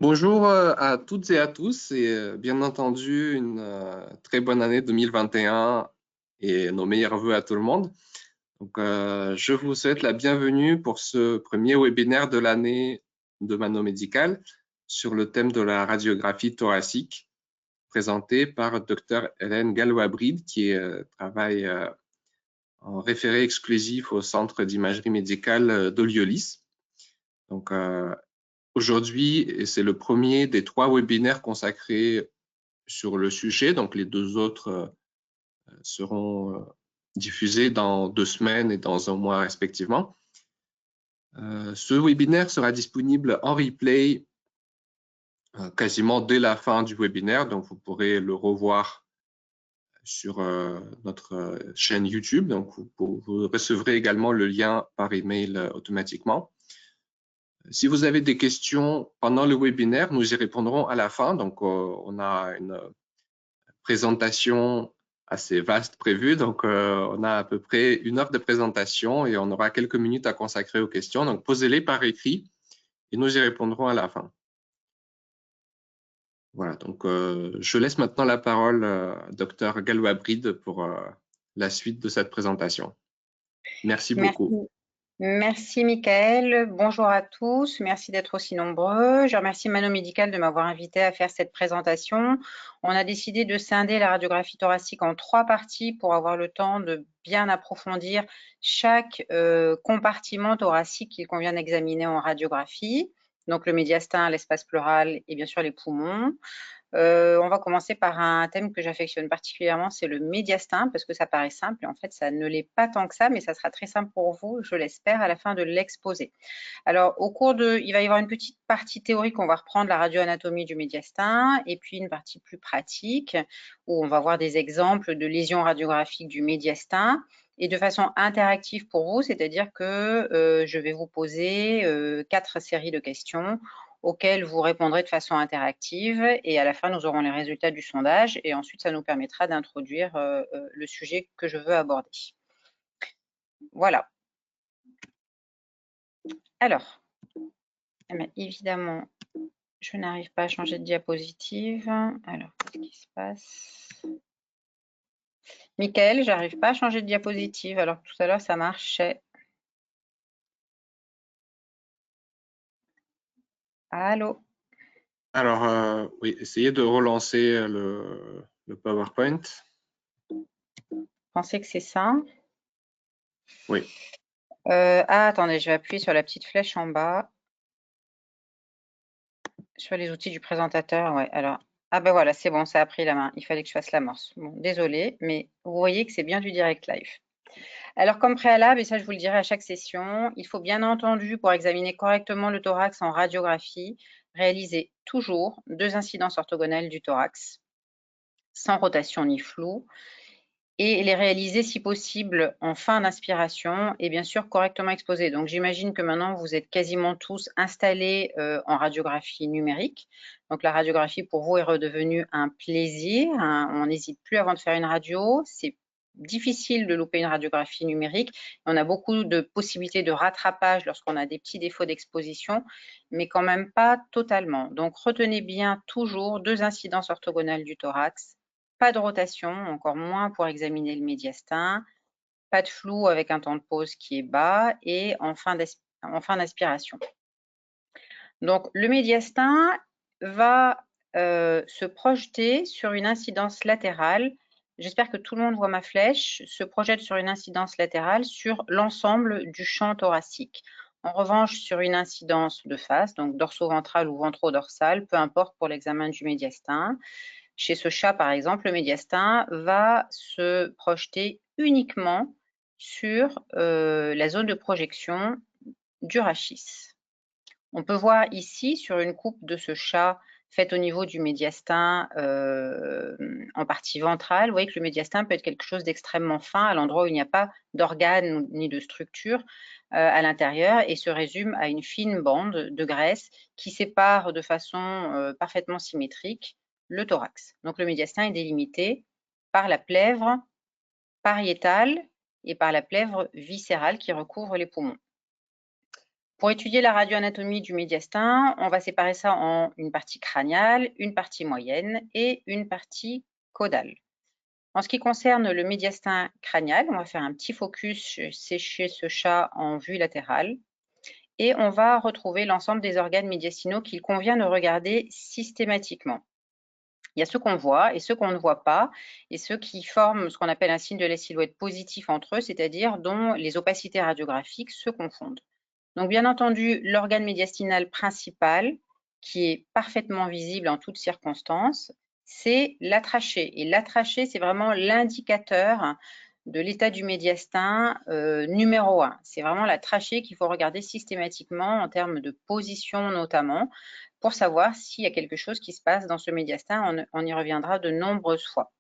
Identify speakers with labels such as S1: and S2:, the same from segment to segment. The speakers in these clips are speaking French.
S1: Bonjour à toutes et à tous et bien entendu une très bonne année 2021 et nos meilleurs vœux à tout le monde. Donc, je vous souhaite la bienvenue pour ce premier webinaire de l'année de Mano Médical sur le thème de la radiographie thoracique présenté par Dr Hélène Gallois-Bride qui travaille en référé exclusif au Centre d'imagerie médicale d'Oliolis. Donc, aujourd'hui, et c'est le premier des 3 webinaires consacrés sur le sujet. Donc, les 2 autres seront diffusés dans 2 semaines et dans 1 mois respectivement. Ce webinaire sera disponible en replay quasiment dès la fin du webinaire. Donc, vous pourrez le revoir sur notre chaîne YouTube. Donc, vous recevrez également le lien par email automatiquement. Si vous avez des questions pendant le webinaire, nous y répondrons à la fin. Donc, on a une présentation assez vaste prévue. Donc, on a à peu près 1 heure de présentation et on aura quelques minutes à consacrer aux questions. Donc, posez-les par écrit et nous y répondrons à la fin. Voilà, donc je laisse maintenant la parole à Dr Gallois-Bride pour la suite de cette présentation. Merci beaucoup.
S2: Merci Mickaël, bonjour à tous, merci d'être aussi nombreux. Je remercie Mano Médical de m'avoir invité à faire cette présentation. On a décidé de scinder la radiographie thoracique en 3 parties pour avoir le temps de bien approfondir chaque compartiment thoracique qu'il convient d'examiner en radiographie. Donc le médiastin, l'espace pleural et bien sûr les poumons. On va commencer par un thème que j'affectionne particulièrement, c'est le médiastin, parce que ça paraît simple et en fait ça ne l'est pas tant que ça, mais ça sera très simple pour vous, je l'espère, à la fin de l'exposé. Alors il va y avoir une petite partie théorique, on va reprendre la radioanatomie du médiastin, et puis une partie plus pratique, où on va voir des exemples de lésions radiographiques du médiastin, et de façon interactive pour vous, c'est-à-dire que je vais vous poser 4 séries de questions auxquelles vous répondrez de façon interactive et à la fin, nous aurons les résultats du sondage et ensuite, ça nous permettra d'introduire le sujet que je veux aborder. Voilà. Alors, évidemment, je n'arrive pas à changer de diapositive. Alors, qu'est-ce qui se passe? Mickaël, j'arrive pas à changer de diapositive alors que tout à l'heure, ça marchait. Allô?
S1: Alors, oui, essayez de relancer le PowerPoint.
S2: Vous pensez que c'est ça?
S1: Oui.
S2: Attendez, je vais appuyer sur la petite flèche en bas. Sur les outils du présentateur, ouais. Alors, ah ben voilà, c'est bon, ça a pris la main. Il fallait que je fasse l'amorce. Bon, désolé, mais vous voyez que c'est bien du direct live. Alors, comme préalable, et ça je vous le dirai à chaque session, il faut bien entendu, pour examiner correctement le thorax en radiographie, réaliser toujours 2 incidences orthogonales du thorax, sans rotation ni flou, et les réaliser si possible en fin d'inspiration et bien sûr correctement exposés. Donc j'imagine que maintenant vous êtes quasiment tous installés en radiographie numérique. Donc la radiographie pour vous est redevenue un plaisir. On n'hésite plus avant de faire une radio. C'est difficile de louper une radiographie numérique. On a beaucoup de possibilités de rattrapage lorsqu'on a des petits défauts d'exposition, mais quand même pas totalement. Donc retenez bien toujours 2 incidences orthogonales du thorax. Pas de rotation, encore moins pour examiner le médiastin, pas de flou avec un temps de pause qui est bas et en fin d'aspiration. Donc le médiastin va se projeter sur une incidence latérale. J'espère que tout le monde voit ma flèche, se projette sur une incidence latérale sur l'ensemble du champ thoracique. En revanche, sur une incidence de face, donc dorso-ventrale ou ventro-dorsale, peu importe pour l'examen du médiastin. Chez ce chat, par exemple, le médiastin va se projeter uniquement sur la zone de projection du rachis. On peut voir ici, sur une coupe de ce chat faite au niveau du médiastin en partie ventrale, vous voyez que le médiastin peut être quelque chose d'extrêmement fin à l'endroit où il n'y a pas d'organes ni de structure à l'intérieur et se résume à une fine bande de graisse qui sépare de façon parfaitement symétrique le thorax. Donc le médiastin est délimité par la plèvre pariétale et par la plèvre viscérale qui recouvre les poumons. Pour étudier la radioanatomie du médiastin, on va séparer ça en une partie crâniale, une partie moyenne et une partie caudale. En ce qui concerne le médiastin crânial, on va faire un petit focus chez ce chat en vue latérale et on va retrouver l'ensemble des organes médiastinaux qu'il convient de regarder systématiquement. Il y a ceux qu'on voit et ceux qu'on ne voit pas, et ceux qui forment ce qu'on appelle un signe de la silhouette positif entre eux, c'est-à-dire dont les opacités radiographiques se confondent. Donc bien entendu, l'organe médiastinal principal, qui est parfaitement visible en toutes circonstances, c'est la trachée. Et la trachée, c'est vraiment l'indicateur de l'état du médiastin numéro 1. C'est vraiment la trachée qu'il faut regarder systématiquement en termes de position notamment, pour savoir s'il y a quelque chose qui se passe dans ce médiastin. On y reviendra de nombreuses fois.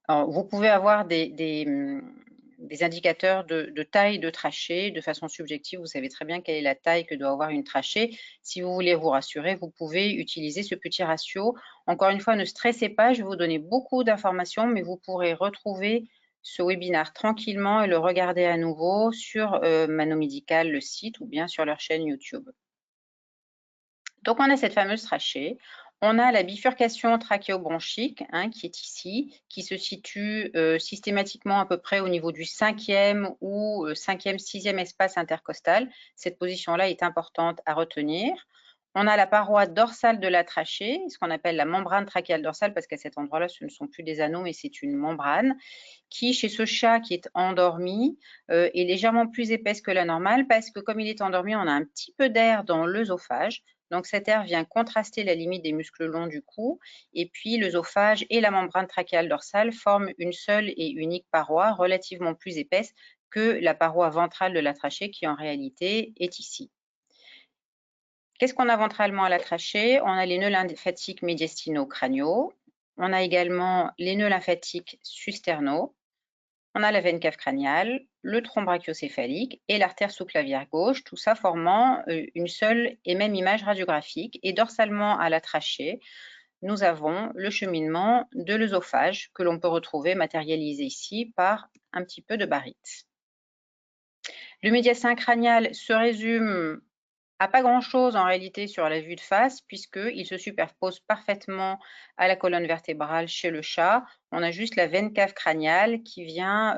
S2: Alors, vous pouvez avoir des indicateurs de taille de trachée de façon subjective. Vous savez très bien quelle est la taille que doit avoir une trachée. Si vous voulez vous rassurer, vous pouvez utiliser ce petit ratio. Encore une fois, ne stressez pas, je vais vous donner beaucoup d'informations, mais vous pourrez retrouver ce webinaire tranquillement et le regarder à nouveau sur Mano Médical, le site, ou bien sur leur chaîne YouTube. Donc, on a cette fameuse trachée. On a la bifurcation trachéobronchique qui est ici, qui se situe systématiquement à peu près au niveau du 5e ou 5e, 6e espace intercostal. Cette position-là est importante à retenir. On a la paroi dorsale de la trachée, ce qu'on appelle la membrane trachéale dorsale, parce qu'à cet endroit-là, ce ne sont plus des anneaux, mais c'est une membrane, qui, chez ce chat qui est endormi, est légèrement plus épaisse que la normale, parce que comme il est endormi, on a un petit peu d'air dans l'œsophage. Donc cet air vient contraster la limite des muscles longs du cou, et puis l'œsophage et la membrane trachéale dorsale forment une seule et unique paroi relativement plus épaisse que la paroi ventrale de la trachée, qui en réalité est ici. Qu'est-ce qu'on a ventralement à la trachée? On a les nœuds lymphatiques médiastino-crâniaux, on a également les nœuds lymphatiques sus-sternaux, on a la veine cave crâniale, le tronc brachiocéphalique et l'artère sous-clavière gauche, tout ça formant une seule et même image radiographique. Et dorsalement à la trachée, nous avons le cheminement de l'œsophage que l'on peut retrouver matérialisé ici par un petit peu de barite. Le médiastin crânial se résume à pas grand-chose en réalité sur la vue de face, puisqu'il se superpose parfaitement à la colonne vertébrale chez le chat. On a juste la veine cave crâniale qui vient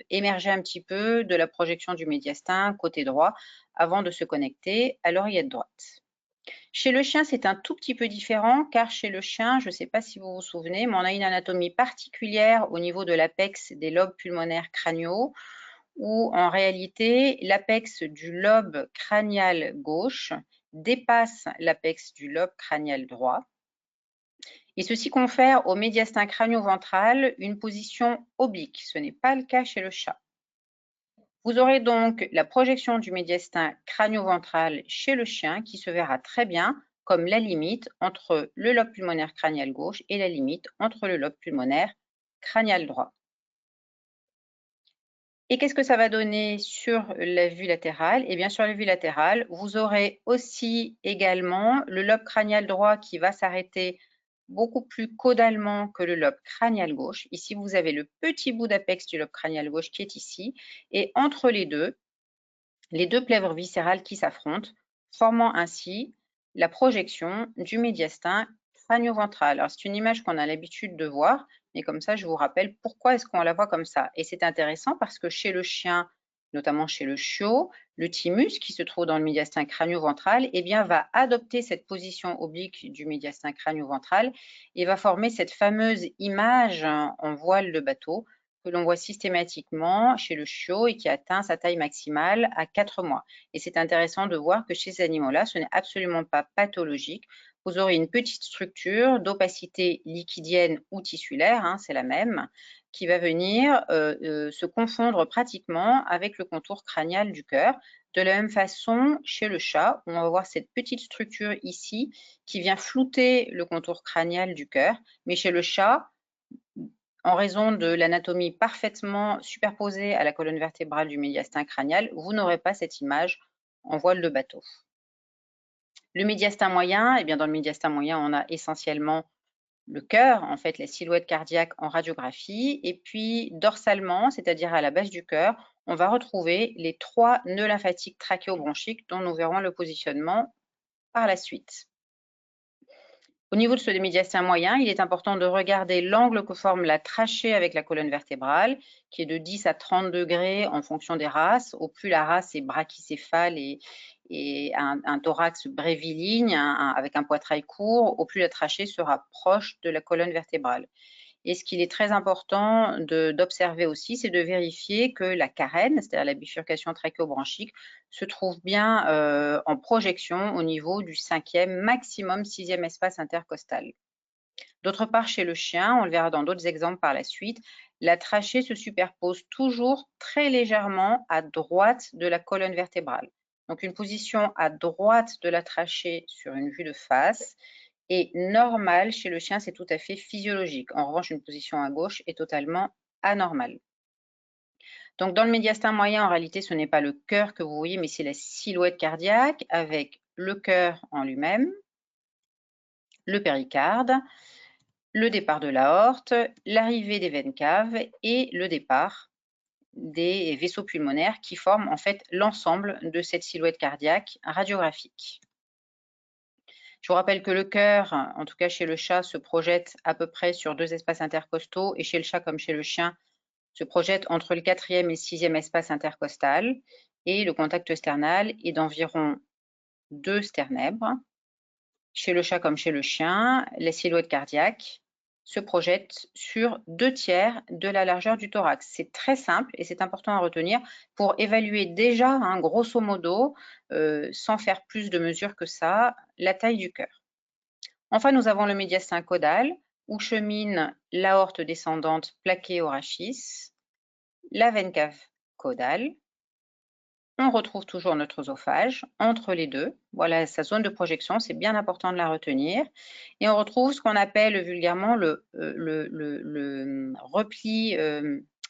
S2: émerger un petit peu de la projection du médiastin côté droit avant de se connecter à l'oreillette droite. Chez le chien, c'est un tout petit peu différent, car chez le chien, je ne sais pas si vous vous souvenez, mais on a une anatomie particulière au niveau de l'apex des lobes pulmonaires crâniaux, où en réalité l'apex du lobe crânial gauche dépasse l'apex du lobe crânial droit. Et ceci confère au médiastin crânio-ventral une position oblique. Ce n'est pas le cas chez le chat. Vous aurez donc la projection du médiastin crânio-ventral chez le chien qui se verra très bien comme la limite entre le lobe pulmonaire crânial gauche et la limite entre le lobe pulmonaire crânial droit. Et qu'est-ce que ça va donner sur la vue latérale? Eh bien, sur la vue latérale, vous aurez aussi également le lobe crânial droit qui va s'arrêter beaucoup plus caudalement que le lobe crânial gauche. Ici, vous avez le petit bout d'apex du lobe crânial gauche qui est ici. Et entre les deux plèvres viscérales qui s'affrontent, formant ainsi la projection du médiastin crânio-ventral. Alors, c'est une image qu'on a l'habitude de voir, mais comme ça, je vous rappelle pourquoi est-ce qu'on la voit comme ça. Et c'est intéressant parce que chez le chien, notamment chez le chiot, le thymus qui se trouve dans le médiastin crânio-ventral, eh bien, va adopter cette position oblique du médiastin crânio-ventral et va former cette fameuse image en voile de bateau que l'on voit systématiquement chez le chiot et qui atteint sa taille maximale à 4 mois. Et c'est intéressant de voir que chez ces animaux-là, ce n'est absolument pas pathologique. Vous aurez une petite structure d'opacité liquidienne ou tissulaire, c'est la même, qui va venir se confondre pratiquement avec le contour crânial du cœur. De la même façon, chez le chat, on va voir cette petite structure ici qui vient flouter le contour crânial du cœur. Mais chez le chat, en raison de l'anatomie parfaitement superposée à la colonne vertébrale du médiastin crânial, vous n'aurez pas cette image en voile de bateau. Le médiastin moyen, eh bien dans le médiastin moyen, on a essentiellement le cœur, en fait, la silhouette cardiaque en radiographie. Et puis, dorsalement, c'est-à-dire à la base du cœur, on va retrouver les 3 nœuds lymphatiques trachéobronchiques dont nous verrons le positionnement par la suite. Au niveau de ce médiastin moyen, il est important de regarder l'angle que forme la trachée avec la colonne vertébrale, qui est de 10 à 30 degrés en fonction des races. Au plus la race est brachycéphale et un thorax bréviligne avec un poitrail court, au plus la trachée sera proche de la colonne vertébrale. Et ce qu'il est très important d'observer aussi, c'est de vérifier que la carène, c'est-à-dire la bifurcation trachéobronchique, se trouve bien en projection au niveau du 5e, maximum 6e espace intercostal. D'autre part, chez le chien, on le verra dans d'autres exemples par la suite, la trachée se superpose toujours très légèrement à droite de la colonne vertébrale. Donc une position à droite de la trachée sur une vue de face est normale chez le chien, c'est tout à fait physiologique. En revanche, une position à gauche est totalement anormale. Donc dans le médiastin moyen, en réalité, ce n'est pas le cœur que vous voyez, mais c'est la silhouette cardiaque avec le cœur en lui-même, le péricarde, le départ de l'aorte, l'arrivée des veines caves et le départ des vaisseaux pulmonaires qui forment en fait l'ensemble de cette silhouette cardiaque radiographique. Je vous rappelle que le cœur, en tout cas chez le chat, se projette à peu près sur 2 espaces intercostaux et chez le chat comme chez le chien, se projette entre le 4e et 6e espace intercostal et le contact sternal est d'environ 2 sternèbres. Chez le chat comme chez le chien, la silhouette cardiaque se projette sur 2/3 de la largeur du thorax. C'est très simple et c'est important à retenir pour évaluer déjà, grosso modo, sans faire plus de mesures que ça, la taille du cœur. Enfin, nous avons le médiastin caudal où chemine l'aorte descendante plaquée au rachis, la veine cave caudale. On retrouve toujours notre œsophage entre les deux. Voilà sa zone de projection, c'est bien important de la retenir. Et on retrouve ce qu'on appelle vulgairement le repli,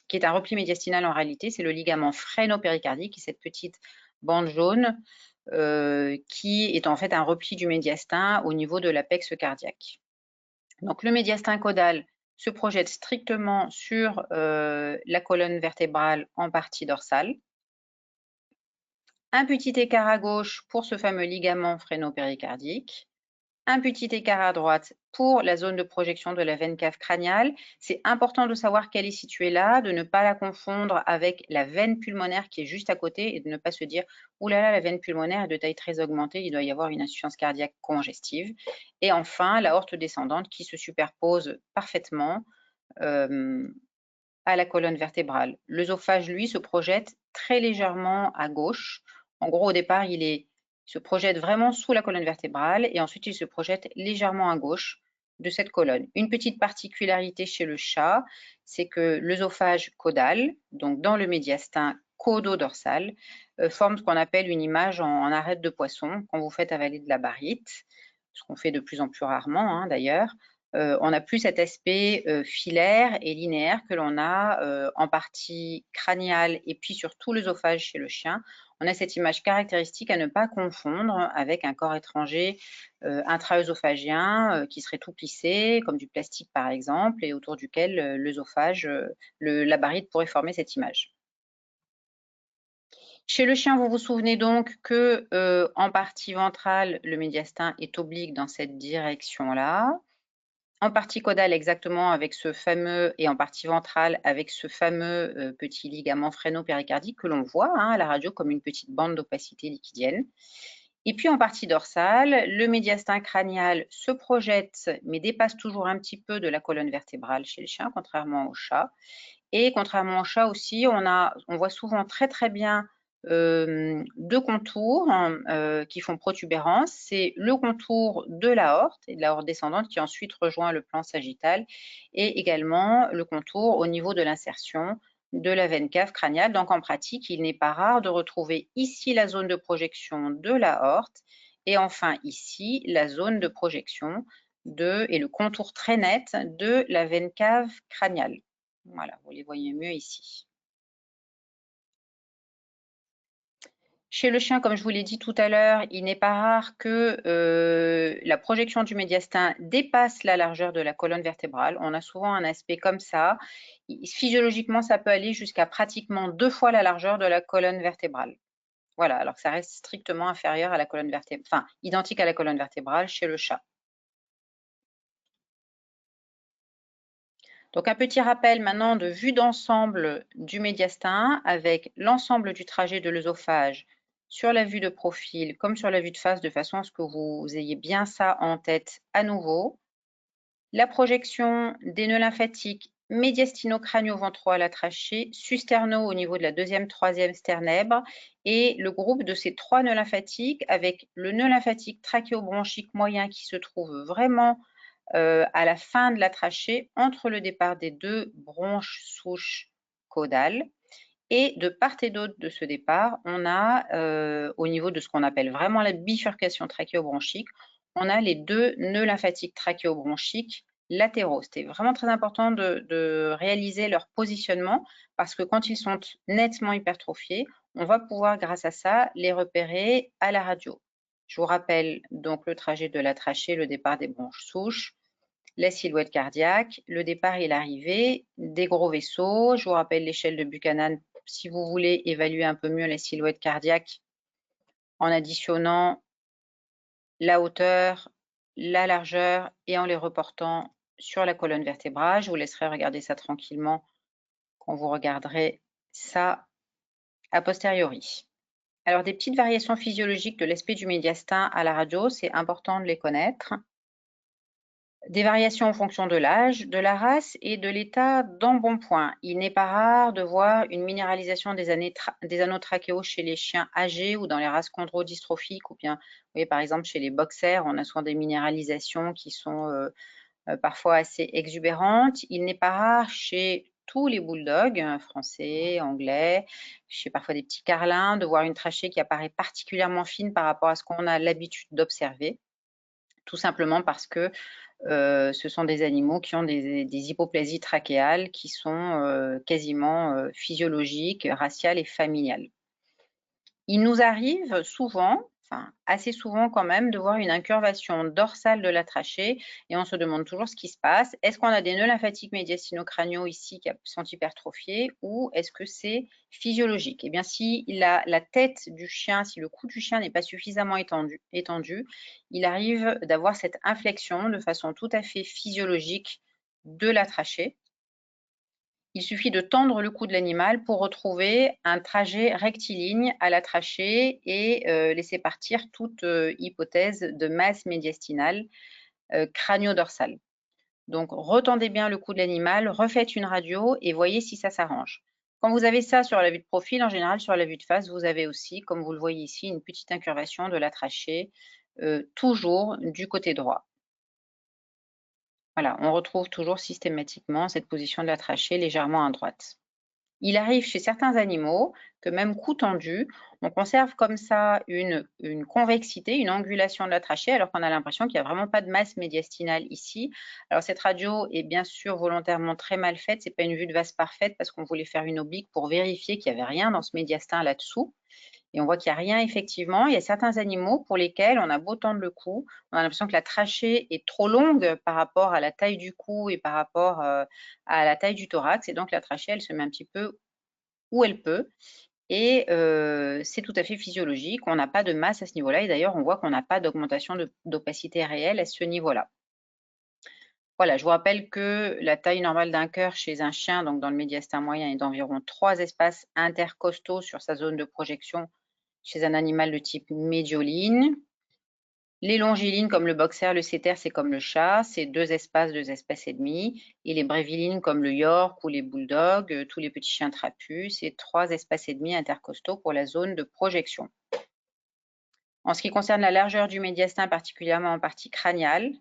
S2: qui est un repli médiastinal en réalité, c'est le ligament phréno-péricardique, qui est cette petite bande jaune qui est en fait un repli du médiastin au niveau de l'apex cardiaque. Donc le médiastin caudal se projette strictement sur la colonne vertébrale en partie dorsale. Un petit écart à gauche pour ce fameux ligament phréno-péricardique, un petit écart à droite pour la zone de projection de la veine cave crâniale. C'est important de savoir qu'elle est située là, de ne pas la confondre avec la veine pulmonaire qui est juste à côté et de ne pas se dire « Ouh là là, la veine pulmonaire est de taille très augmentée, il doit y avoir une insuffisance cardiaque congestive ». Et enfin, l'aorte descendante qui se superpose parfaitement à la colonne vertébrale. L'œsophage, lui, se projette très légèrement à gauche. En gros, au départ, il se projette vraiment sous la colonne vertébrale et ensuite il se projette légèrement à gauche de cette colonne. Une petite particularité chez le chat, c'est que l'œsophage caudal, donc dans le médiastin caudo-dorsal, forme ce qu'on appelle une image en arête de poisson quand vous faites avaler de la baryte, ce qu'on fait de plus en plus rarement d'ailleurs. On n'a plus cet aspect filaire et linéaire que l'on a en partie crâniale et puis sur tout l'œsophage chez le chien. On a cette image caractéristique à ne pas confondre avec un corps étranger intra-œsophagien qui serait tout plissé, comme du plastique par exemple, et autour duquel l'œsophage, la baryte pourrait former cette image. Chez le chien, vous vous souvenez donc que en partie ventrale, le médiastin est oblique dans cette direction-là. En partie caudale exactement avec ce fameux, et en partie ventrale avec ce fameux petit ligament phréno-péricardique que l'on voit à la radio comme une petite bande d'opacité liquidienne. Et puis en partie dorsale, le médiastin crânial se projette mais dépasse toujours un petit peu de la colonne vertébrale chez le chien, contrairement au chat. Et contrairement au chat aussi, on voit souvent très très bien deux contours qui font protubérance. C'est le contour de l'aorte et de l'aorte descendante qui ensuite rejoint le plan sagittal et également le contour au niveau de l'insertion de la veine cave crâniale. Donc en pratique, il n'est pas rare de retrouver ici la zone de projection de l'aorte et enfin ici la zone de projection et le contour très net de la veine cave crâniale. Voilà, vous les voyez mieux ici. Chez le chien, comme je vous l'ai dit tout à l'heure, il n'est pas rare que la projection du médiastin dépasse la largeur de la colonne vertébrale. On a souvent un aspect comme ça. Physiologiquement, ça peut aller jusqu'à pratiquement 2 fois la largeur de la colonne vertébrale. Voilà, alors que ça reste strictement inférieur à la colonne vertébrale, enfin, identique à la colonne vertébrale chez le chat. Donc un petit rappel maintenant de vue d'ensemble du médiastin avec l'ensemble du trajet de l'œsophage sur la vue de profil comme sur la vue de face, de façon à ce que vous ayez bien ça en tête à nouveau. La projection des nœuds lymphatiques médiastino-crânio-ventraux à la trachée, sus-sternaux au niveau de la deuxième, troisième sternèbre, et le groupe de ces 3 nœuds lymphatiques avec le nœud lymphatique trachéobronchique moyen qui se trouve vraiment à la fin de la trachée, entre le départ des 2 bronches souches caudales. Et de part et d'autre de ce départ, on a, au niveau de ce qu'on appelle vraiment la bifurcation trachéobronchique, on a les 2 nœuds lymphatiques trachéobronchiques latéraux. C'était vraiment très important de réaliser leur positionnement parce que quand ils sont nettement hypertrophiés, on va pouvoir, grâce à ça, les repérer à la radio. Je vous rappelle donc le trajet de la trachée, le départ des bronches souches, la silhouette cardiaque, le départ et l'arrivée, des gros vaisseaux. Je vous rappelle l'échelle de Buchanan si vous voulez évaluer un peu mieux la silhouette cardiaque en additionnant la hauteur, la largeur et en les reportant sur la colonne vertébrale. Je vous laisserai regarder ça tranquillement quand vous regarderez ça a posteriori. Alors, des petites variations physiologiques de l'aspect du médiastin à la radio, c'est important de les connaître. Des variations en fonction de l'âge, de la race et de l'état d'embonpoint. Il n'est pas rare de voir une minéralisation des anneaux trachéaux chez les chiens âgés ou dans les races chondrodystrophiques, ou bien, vous voyez, par exemple, chez les boxers, on a souvent des minéralisations qui sont parfois assez exubérantes. Il n'est pas rare chez tous les bulldogs, français, anglais, chez parfois des petits carlins, de voir une trachée qui apparaît particulièrement fine par rapport à ce qu'on a l'habitude d'observer, tout simplement parce que ce sont des animaux qui ont des hypoplasies trachéales qui sont quasiment physiologiques, raciales et familiales. Il nous arrive souvent, enfin assez souvent quand même, de voir une incurvation dorsale de la trachée et on se demande toujours ce qui se passe. Est-ce qu'on a des nœuds lymphatiques médiastino-crâniaux ici qui sont hypertrophiés ou est-ce que c'est physiologique? Eh bien, si la tête du chien, si le cou du chien n'est pas suffisamment étendu, il arrive d'avoir cette inflexion de façon tout à fait physiologique de la trachée. Il suffit de tendre le cou de l'animal pour retrouver un trajet rectiligne à la trachée et laisser partir toute hypothèse de masse médiastinale crânio-dorsale. Donc, retendez bien le cou de l'animal, refaites une radio et voyez si ça s'arrange. Quand vous avez ça sur la vue de profil, en général, sur la vue de face, vous avez aussi, comme vous le voyez ici, une petite incurvation de la trachée, toujours du côté droit. Voilà, on retrouve toujours systématiquement cette position de la trachée légèrement à droite. Il arrive chez certains animaux que même cou tendu, on conserve comme ça une convexité, une angulation de la trachée, alors qu'on a l'impression qu'il n'y a vraiment pas de masse médiastinale ici. Alors cette radio est bien sûr volontairement très mal faite, c'est pas une vue de vase parfaite parce qu'on voulait faire une oblique pour vérifier qu'il n'y avait rien dans ce médiastin là-dessous. Et on voit qu'il n'y a rien effectivement. Il y a certains animaux pour lesquels on a beau tendre le cou, on a l'impression que la trachée est trop longue par rapport à la taille du cou et par rapport à la taille du thorax. Et donc la trachée, elle se met un petit peu où elle peut. Et c'est tout à fait physiologique. On n'a pas de masse à ce niveau-là. Et d'ailleurs, on voit qu'on n'a pas d'augmentation d'opacité réelle à ce niveau-là. Voilà, je vous rappelle que la taille normale d'un cœur chez un chien, donc dans le médiastin moyen, est d'environ 3 espaces intercostaux sur sa zone de projection chez un animal de type médioline. Les longilines, comme le boxer, le setter, c'est comme le chat, c'est 2 espaces et demi. Et les brévilines, comme le york ou les bulldogs, tous les petits chiens trapus, c'est 3 espaces et demi intercostaux pour la zone de projection. En ce qui concerne la largeur du médiastin, particulièrement en partie crâniale,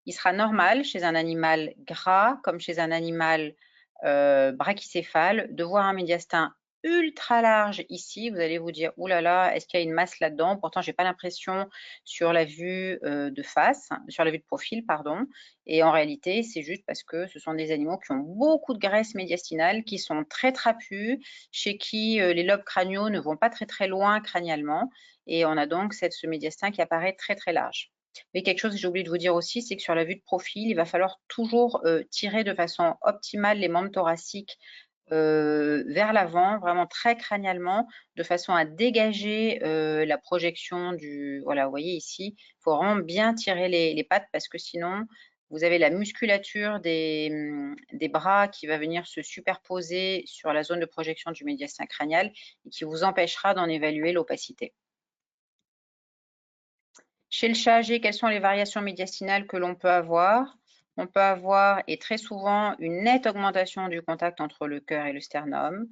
S2: il sera normal chez un animal gras comme chez un animal brachycéphale de voir un médiastin ultra large ici. Vous allez vous dire, ouh là là, est-ce qu'il y a une masse là-dedans? Pourtant, j'ai pas l'impression sur la vue de face, sur la vue de profil, pardon. Et en réalité, c'est juste parce que ce sont des animaux qui ont beaucoup de graisse médiastinale, qui sont très trapus, chez qui les lobes crâniaux ne vont pas très très loin crânialement. Et on a donc ce médiastin qui apparaît très très large. Mais quelque chose que j'ai oublié de vous dire aussi, c'est que sur la vue de profil, il va falloir toujours tirer de façon optimale les membres thoraciques vers l'avant, vraiment très crânialement, de façon à dégager la projection du... Voilà, vous voyez ici, il faut vraiment bien tirer les pattes parce que sinon, vous avez la musculature des bras qui va venir se superposer sur la zone de projection du médiastin crânial et qui vous empêchera d'en évaluer l'opacité. Chez le chat âgé, quelles sont les variations médiastinales que l'on peut avoir? On peut avoir, et très souvent, une nette augmentation du contact entre le cœur et le sternum.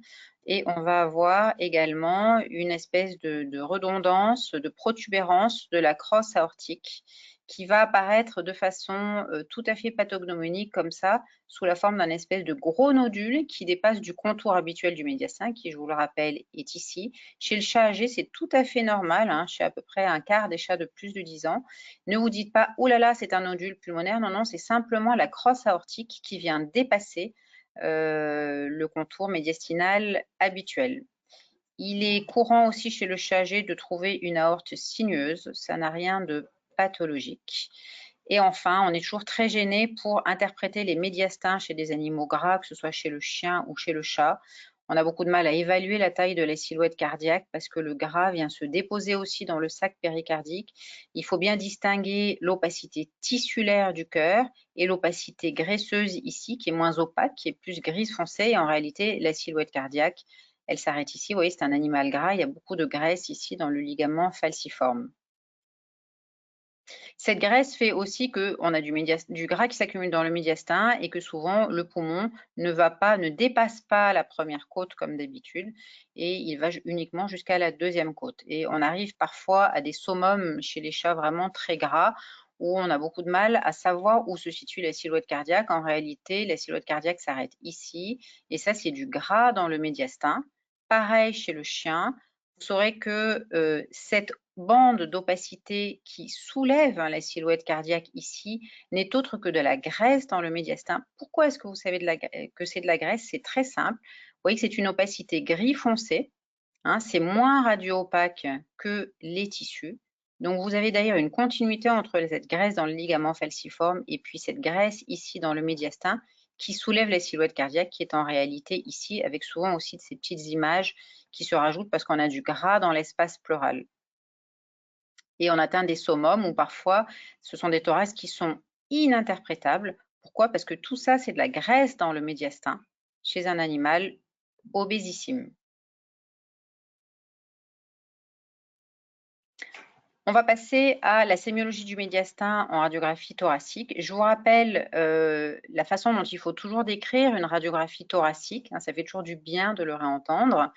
S2: Et on va avoir également une espèce de redondance, de protubérance de la crosse aortique qui va apparaître de façon tout à fait pathognomonique comme ça, sous la forme d'un espèce de gros nodule qui dépasse du contour habituel du médiastin, qui, je vous le rappelle, est ici. Chez le chat âgé, c'est tout à fait normal, hein, chez à peu près un quart des chats de plus de 10 ans. Ne vous dites pas, oh là là, c'est un nodule pulmonaire. Non, non, c'est simplement la crosse aortique qui vient dépasser le contour médiastinal habituel. Il est courant aussi chez le chat âgé de trouver une aorte sinueuse. Ça n'a rien de pathologique. Et enfin, on est toujours très gêné pour interpréter les médiastins chez des animaux gras, que ce soit chez le chien ou chez le chat. On a beaucoup de mal à évaluer la taille de la silhouette cardiaque parce que le gras vient se déposer aussi dans le sac péricardique. Il faut bien distinguer l'opacité tissulaire du cœur et l'opacité graisseuse ici, qui est moins opaque, qui est plus grise foncée. Et en réalité, la silhouette cardiaque, elle s'arrête ici. Vous voyez, c'est un animal gras. Il y a beaucoup de graisse ici dans le ligament falciforme. Cette graisse fait aussi qu'on a du gras qui s'accumule dans le médiastin et que souvent le poumon ne dépasse pas la première côte comme d'habitude et il va uniquement jusqu'à la deuxième côte. Et on arrive parfois à des summums chez les chats vraiment très gras où on a beaucoup de mal à savoir où se situe la silhouette cardiaque. En réalité, la silhouette cardiaque s'arrête ici et ça, c'est du gras dans le médiastin. Pareil chez le chien. Vous saurez que cette bande d'opacité qui soulève la silhouette cardiaque ici n'est autre que de la graisse dans le médiastin. Pourquoi est-ce que vous savez que c'est de la graisse? C'est très simple. Vous voyez que c'est une opacité gris foncé. Hein, c'est moins radio-opaque que les tissus. Donc, vous avez d'ailleurs une continuité entre cette graisse dans le ligament falciforme et puis cette graisse ici dans le médiastin qui soulève la silhouette cardiaque qui est en réalité ici avec souvent aussi de ces petites images qui se rajoutent parce qu'on a du gras dans l'espace pleural. Et on atteint des summums où parfois ce sont des thorax qui sont ininterprétables. Pourquoi? Parce que tout ça, c'est de la graisse dans le médiastin chez un animal obésissime. On va passer à la sémiologie du médiastin en radiographie thoracique. Je vous rappelle la façon dont il faut toujours décrire une radiographie thoracique. Hein, ça fait toujours du bien de le réentendre.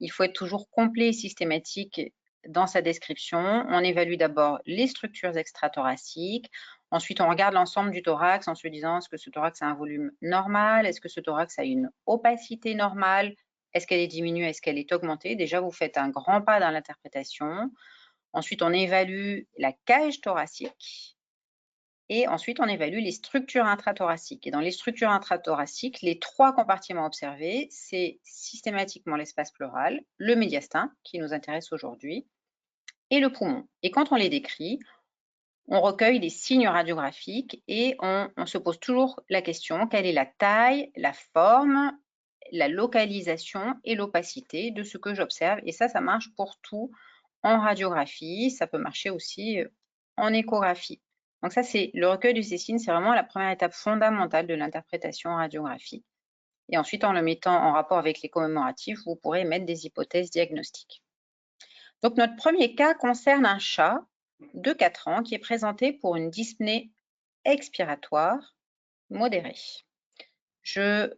S2: Il faut être toujours complet et systématique dans sa description. On évalue d'abord les structures extrathoraciques. Ensuite, on regarde l'ensemble du thorax en se disant est-ce que ce thorax a un volume normal? Est-ce que ce thorax a une opacité normale? Est-ce qu'elle est diminuée? Est-ce qu'elle est augmentée? Déjà, vous faites un grand pas dans l'interprétation. Ensuite, on évalue la cage thoracique et ensuite, on évalue les structures intrathoraciques. Et dans les structures intrathoraciques, les trois compartiments observés, c'est systématiquement l'espace pleural, le médiastin, qui nous intéresse aujourd'hui, et le poumon. Et quand on les décrit, on recueille les signes radiographiques et on se pose toujours la question, quelle est la taille, la forme, la localisation et l'opacité de ce que j'observe. Et ça marche pour tout en radiographie, ça peut marcher aussi en échographie. Donc ça, c'est le recueil de ces signes, c'est vraiment la première étape fondamentale de l'interprétation radiographique. Et ensuite, en le mettant en rapport avec les commémoratifs, vous pourrez mettre des hypothèses diagnostiques. Donc notre premier cas concerne un chat de 4 ans qui est présenté pour une dyspnée expiratoire modérée. Je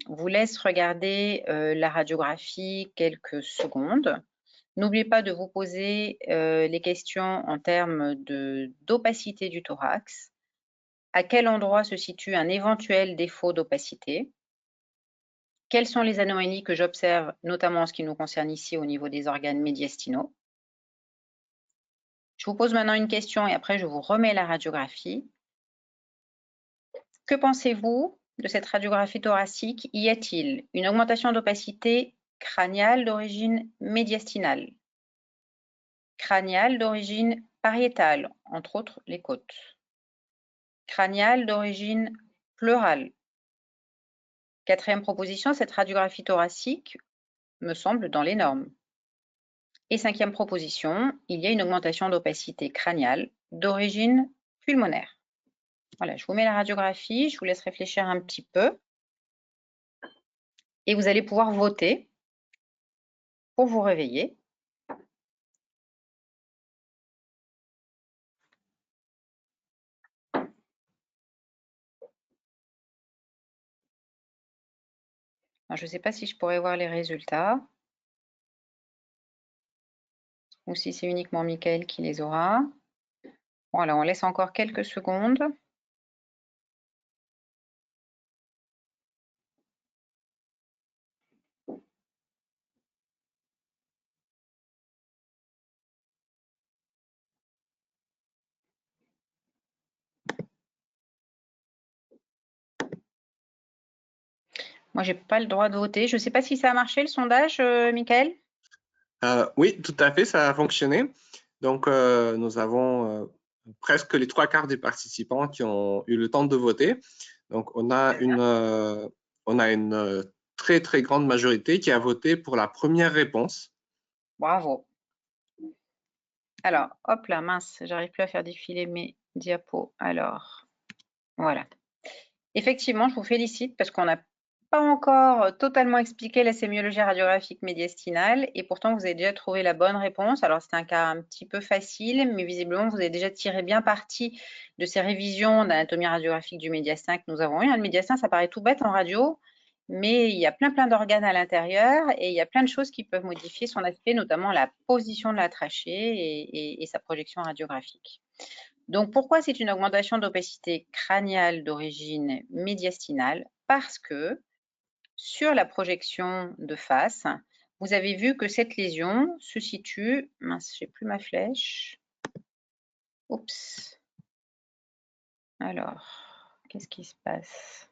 S2: vous laisse regarder la radiographie quelques secondes. N'oubliez pas de vous poser les questions en termes d'opacité du thorax. À quel endroit se situe un éventuel défaut d'opacité? Quelles sont les anomalies que j'observe, notamment en ce qui nous concerne ici au niveau des organes médiastinaux? Je vous pose maintenant une question et après je vous remets la radiographie. Que pensez-vous de cette radiographie thoracique? Y a-t-il une augmentation d'opacité crâniale d'origine médiastinale, crâniale d'origine pariétale, entre autres les côtes, crâniale d'origine pleurale? Quatrième proposition, cette radiographie thoracique me semble dans les normes. Et cinquième proposition, il y a une augmentation d'opacité crâniale d'origine pulmonaire. Voilà, je vous mets la radiographie, je vous laisse réfléchir un petit peu et vous allez pouvoir voter pour vous réveiller. Alors, je ne sais pas si je pourrais voir les résultats ou si c'est uniquement Mickaël qui les aura. Voilà, on laisse encore quelques secondes. Moi, je n'ai pas le droit de voter. Je ne sais pas si ça a marché le sondage, Mickaël?
S1: Oui, tout à fait, ça a fonctionné. Donc, nous avons presque les 3/4 des participants qui ont eu le temps de voter. Donc, on a une très, très grande majorité qui a voté pour la première réponse.
S2: Bravo. Alors, hop là, mince, j'arrive plus à faire défiler mes diapos. Alors, voilà. Effectivement, je vous félicite parce qu'on n'a pas encore totalement expliqué la sémiologie radiographique médiastinale et pourtant vous avez déjà trouvé la bonne réponse. Alors c'est un cas un petit peu facile, mais visiblement vous avez déjà tiré bien parti de ces révisions d'anatomie radiographique du médiastin que nous avons eu. Le médiastin, ça paraît tout bête en radio, mais il y a plein d'organes à l'intérieur et il y a plein de choses qui peuvent modifier son aspect, notamment la position de la trachée et sa projection radiographique. Donc, pourquoi c'est une augmentation d'opacité crâniale d'origine médiastinale? Parce que sur la projection de face, vous avez vu que cette lésion se situe, mince, j'ai plus ma flèche. Oups. Alors, qu'est-ce qui se passe?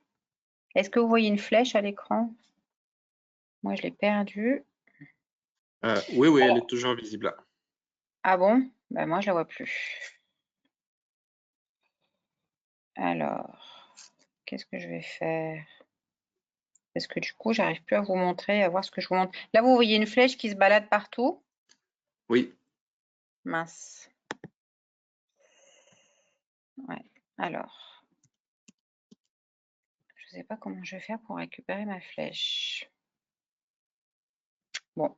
S2: Est-ce que vous voyez une flèche à l'écran? Moi, je l'ai perdue.
S1: Oui, elle est toujours visible là.
S2: Ah bon? Ben, moi, je la vois plus. Alors, qu'est-ce que je vais faire? Parce que du coup, j'arrive plus à vous montrer, à voir ce que je vous montre. Là, vous voyez une flèche qui se balade partout?
S1: Oui.
S2: Mince. Ouais. Alors, je ne sais pas comment je vais faire pour récupérer ma flèche. Bon.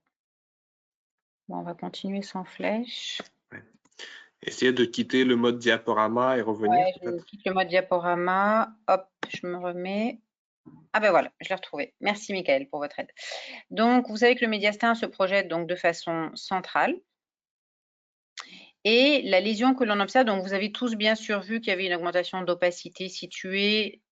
S2: On va continuer sans flèche.
S1: Ouais. Essayez de quitter le mode diaporama et revenir.
S2: Ouais, je quitte le mode diaporama. Hop, je me remets. Ah ben voilà, je l'ai retrouvé. Merci Mickaël pour votre aide. Donc, vous savez que le médiastin se projette donc de façon centrale. Et la lésion que l'on observe, donc vous avez tous bien sûr vu qu'il y avait une augmentation d'opacité située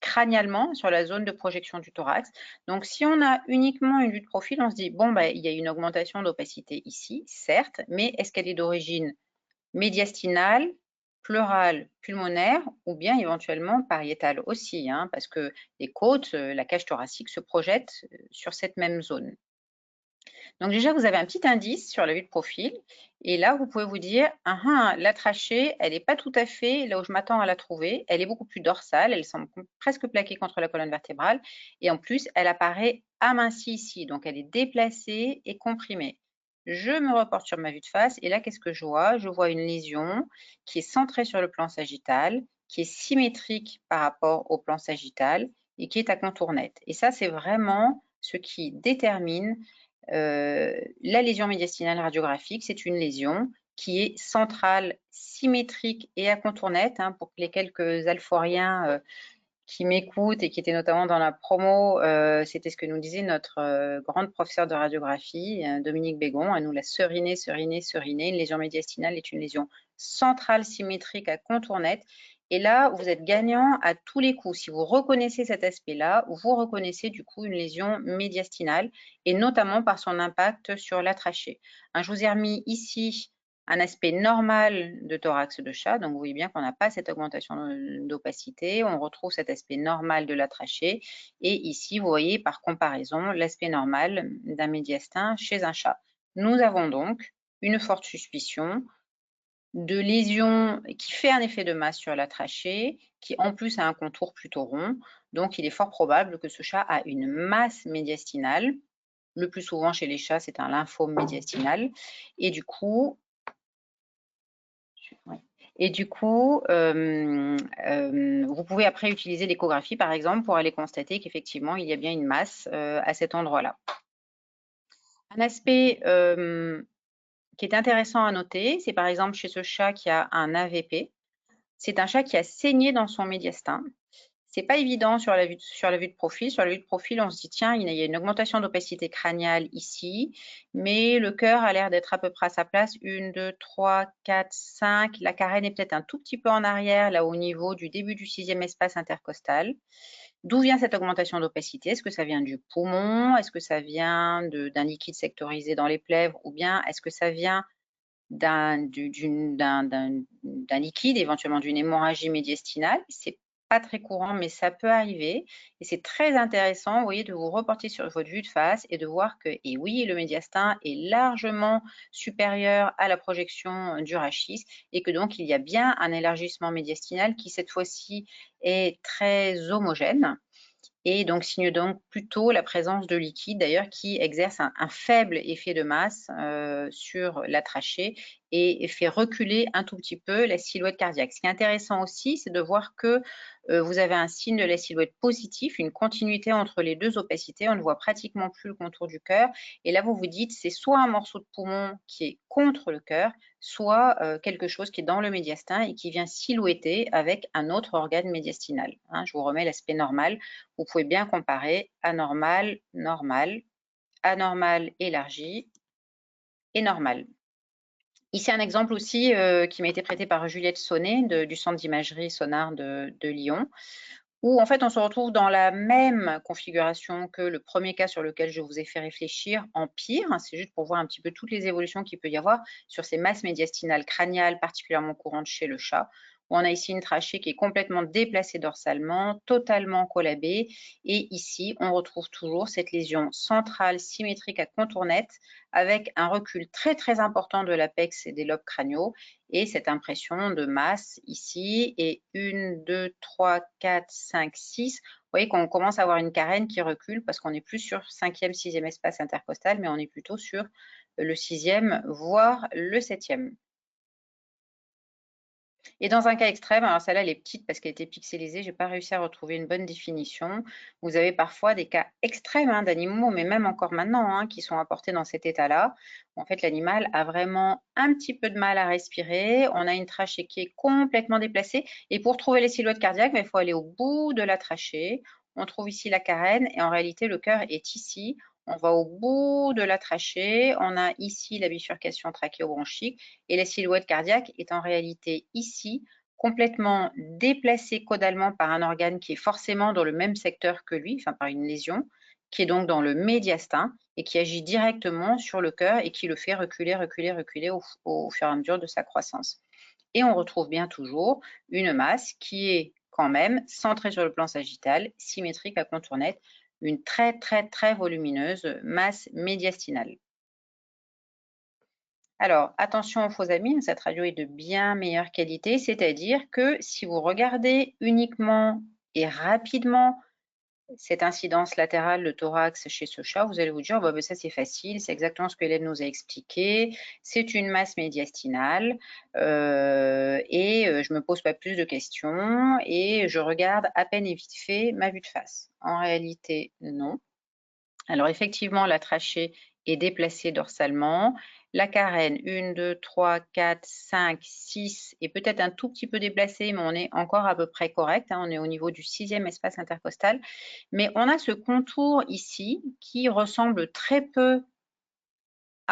S2: crânialement sur la zone de projection du thorax. Donc, si on a uniquement une vue de profil, on se dit, bon, il y a une augmentation d'opacité ici, certes, mais est-ce qu'elle est d'origine médiastinale, pleurale, pulmonaire ou bien éventuellement pariétale aussi, hein, parce que les côtes, la cage thoracique se projette sur cette même zone. Donc déjà, vous avez un petit indice sur la vue de profil. Et là, vous pouvez vous dire, la trachée, elle n'est pas tout à fait là où je m'attends à la trouver. Elle est beaucoup plus dorsale, elle semble presque plaquée contre la colonne vertébrale. Et en plus, elle apparaît amincie ici, donc elle est déplacée et comprimée. Je me reporte sur ma vue de face et là, qu'est-ce que je vois? Je vois une lésion qui est centrée sur le plan sagittal, qui est symétrique par rapport au plan sagittal et qui est à contour net. Et ça, c'est vraiment ce qui détermine la lésion médiastinale radiographique. C'est une lésion qui est centrale, symétrique et à contour net, hein, pour les quelques alphoriens qui m'écoutent et qui étaient notamment dans la promo, c'était ce que nous disait notre grande professeure de radiographie, Dominique Bégon. Elle nous l'a seriné. Une lésion médiastinale est une lésion centrale, symétrique à contour net Et là, vous êtes gagnant à tous les coups. Si vous reconnaissez cet aspect-là, vous reconnaissez du coup une lésion médiastinale et notamment par son impact sur la trachée. Je vous ai remis ici un aspect normal de thorax de chat. Donc, vous voyez bien qu'on n'a pas cette augmentation d'opacité. On retrouve cet aspect normal de la trachée. Et ici, vous voyez par comparaison l'aspect normal d'un médiastin chez un chat. Nous avons donc une forte suspicion de lésion qui fait un effet de masse sur la trachée, qui en plus a un contour plutôt rond. Donc, il est fort probable que ce chat a une masse médiastinale. Le plus souvent chez les chats, c'est un lymphome médiastinal. Et du coup, vous pouvez après utiliser l'échographie, par exemple, pour aller constater qu'effectivement, il y a bien une masse à cet endroit-là. Un aspect qui est intéressant à noter, c'est par exemple chez ce chat qui a un AVP. C'est un chat qui a saigné dans son médiastin. C'est pas évident sur la vue de profil. Sur la vue de profil, on se dit tiens, il y a une augmentation d'opacité crâniale ici, mais le cœur a l'air d'être à peu près à sa place. 1, 2, 3, 4, 5. La carène est peut-être un tout petit peu en arrière, là au niveau du début du 6e espace intercostal. D'où vient cette augmentation d'opacité? Est-ce que ça vient du poumon? Est-ce que ça vient d'un liquide sectorisé dans les plèvres? Ou bien est-ce que ça vient d'un liquide, éventuellement d'une hémorragie médiastinale? C'est pas très courant, mais ça peut arriver. Et c'est très intéressant, vous voyez, de vous reporter sur votre vue de face et de voir que, et oui, le médiastin est largement supérieur à la projection du rachis et que donc il y a bien un élargissement médiastinal qui cette fois-ci est très homogène. Et donc signe donc plutôt la présence de liquide d'ailleurs qui exerce un faible effet de masse sur la trachée et fait reculer un tout petit peu la silhouette cardiaque. Ce qui est intéressant aussi, c'est de voir que vous avez un signe de la silhouette positif, une continuité entre les deux opacités. On ne voit pratiquement plus le contour du cœur. Et là, vous vous dites, c'est soit un morceau de poumon qui est contre le cœur, soit quelque chose qui est dans le médiastin et qui vient silhouetter avec un autre organe médiastinal. Je vous remets l'aspect normal. Vous pouvez bien comparer anormal, normal, anormal élargi et normal. Ici, un exemple aussi qui m'a été prêté par Juliette Sonnet du Centre d'imagerie sonar de Lyon, où en fait on se retrouve dans la même configuration que le premier cas sur lequel je vous ai fait réfléchir en pire. C'est juste pour voir un petit peu toutes les évolutions qu'il peut y avoir sur ces masses médiastinales crâniales particulièrement courantes chez le chat. On a ici une trachée qui est complètement déplacée dorsalement, totalement collabée. Et ici, on retrouve toujours cette lésion centrale symétrique à contour net avec un recul très très important de l'apex et des lobes crâniaux et cette impression de masse ici. Et 1, 2, 3, 4, 5, 6. Vous voyez qu'on commence à avoir une carène qui recule parce qu'on n'est plus sur 5e, 6e espace intercostal, mais on est plutôt sur le 6e, voire le 7e. Et dans un cas extrême, alors celle-là, elle est petite parce qu'elle était pixelisée, je n'ai pas réussi à retrouver une bonne définition. Vous avez parfois des cas extrêmes d'animaux, mais même encore maintenant, qui sont apportés dans cet état-là. En fait, l'animal a vraiment un petit peu de mal à respirer. On a une trachée qui est complètement déplacée. Et pour trouver les silhouettes cardiaques, il faut aller au bout de la trachée. On trouve ici la carène et en réalité, le cœur est ici. On va au bout de la trachée. On a ici la bifurcation trachéobronchique et la silhouette cardiaque est en réalité ici, complètement déplacée caudalement par un organe qui est forcément dans le même secteur que lui, enfin par une lésion, qui est donc dans le médiastin et qui agit directement sur le cœur et qui le fait reculer, reculer, reculer au fur et à mesure de sa croissance. Et on retrouve bien toujours une masse qui est quand même centrée sur le plan sagittal, symétrique à contour net, une très très très volumineuse masse médiastinale. Alors, attention aux faux amis, cette radio est de bien meilleure qualité, c'est-à-dire que si vous regardez uniquement et rapidement cette incidence latérale, le thorax chez ce chat, vous allez vous dire, bah, ça c'est facile, c'est exactement ce que Hélène nous a expliqué, c'est une masse médiastinale et je me pose pas plus de questions et je regarde à peine et vite fait ma vue de face. En réalité, non. Alors effectivement, la trachée est déplacée dorsalement. La carène, 1, 2, 3, 4, 5, 6 est peut-être un tout petit peu déplacée, mais on est encore à peu près correct. On est au niveau du 6e espace intercostal. Mais on a ce contour ici qui ressemble très peu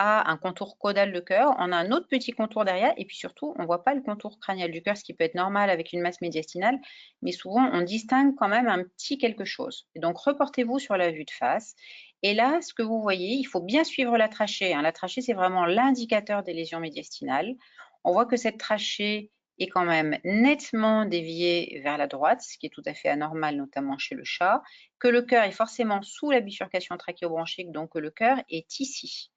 S2: a un contour caudal de cœur, on a un autre petit contour derrière, et puis surtout, on ne voit pas le contour crânial du cœur, ce qui peut être normal avec une masse médiastinale, mais souvent, on distingue quand même un petit quelque chose. Et donc, reportez-vous sur la vue de face. Et là, ce que vous voyez, il faut bien suivre la trachée, hein. La trachée, c'est vraiment l'indicateur des lésions médiastinales. On voit que cette trachée est quand même nettement déviée vers la droite, ce qui est tout à fait anormal, notamment chez le chat, que le cœur est forcément sous la bifurcation trachéobronchique, donc que le cœur est ici.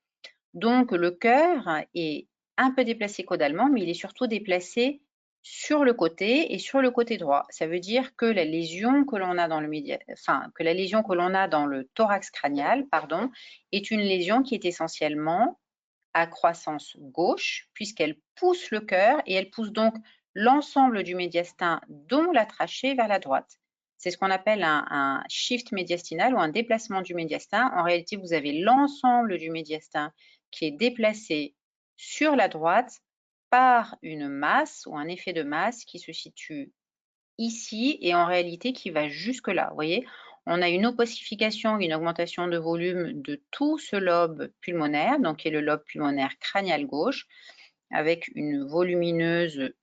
S2: Donc le cœur est un peu déplacé caudalement, mais il est surtout déplacé sur le côté et sur le côté droit. Ça veut dire que la lésion que l'on a dans le thorax crânial, pardon, est une lésion qui est essentiellement à croissance gauche, puisqu'elle pousse le cœur et elle pousse donc l'ensemble du médiastin, dont la trachée, vers la droite. C'est ce qu'on appelle un shift médiastinal ou un déplacement du médiastin. En réalité, vous avez l'ensemble du médiastin qui est déplacé sur la droite par une masse ou un effet de masse qui se situe ici et en réalité qui va jusque là. Vous voyez, on a une opacification, une augmentation de volume de tout ce lobe pulmonaire, donc qui est le lobe pulmonaire crânial gauche, avec une volumineuse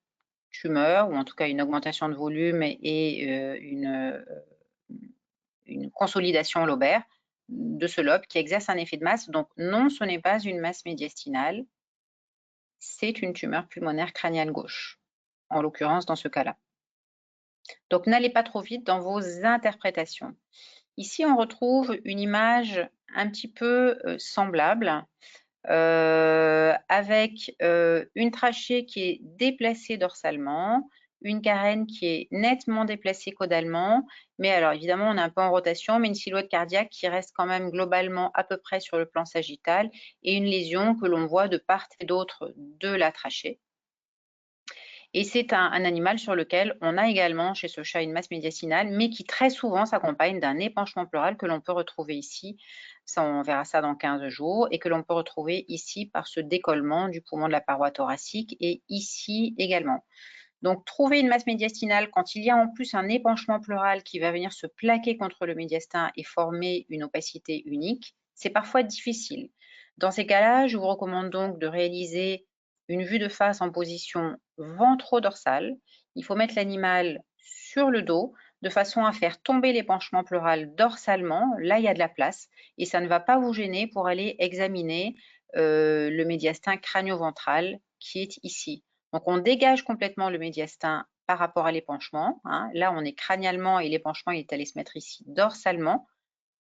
S2: tumeur, ou en tout cas une augmentation de volume et une consolidation lobaire de ce lobe qui exerce un effet de masse. Donc non, ce n'est pas une masse médiastinale, c'est une tumeur pulmonaire crâniale gauche, en l'occurrence dans ce cas-là. Donc n'allez pas trop vite dans vos interprétations. Ici, on retrouve une image un petit peu semblable, avec une trachée qui est déplacée dorsalement, une carène qui est nettement déplacée caudalement, mais alors évidemment, on est un peu en rotation, mais une silhouette cardiaque qui reste quand même globalement à peu près sur le plan sagittal, et une lésion que l'on voit de part et d'autre de la trachée. Et c'est un animal sur lequel on a également chez ce chat une masse médiastinale, mais qui très souvent s'accompagne d'un épanchement pleural que l'on peut retrouver ici. Ça, on verra ça dans 15 jours, et que l'on peut retrouver ici par ce décollement du poumon de la paroi thoracique, et ici également. Donc, trouver une masse médiastinale quand il y a en plus un épanchement pleural qui va venir se plaquer contre le médiastin et former une opacité unique, c'est parfois difficile. Dans ces cas-là, je vous recommande donc de réaliser une vue de face en position ventro-dorsale. Il faut mettre l'animal sur le dos de façon à faire tomber l'épanchement pleural dorsalement. Là, il y a de la place et ça ne va pas vous gêner pour aller examiner le médiastin crânio-ventral qui est ici. Donc, on dégage complètement le médiastin par rapport à l'épanchement, hein. Là, on est crânialement et l'épanchement est allé se mettre ici dorsalement,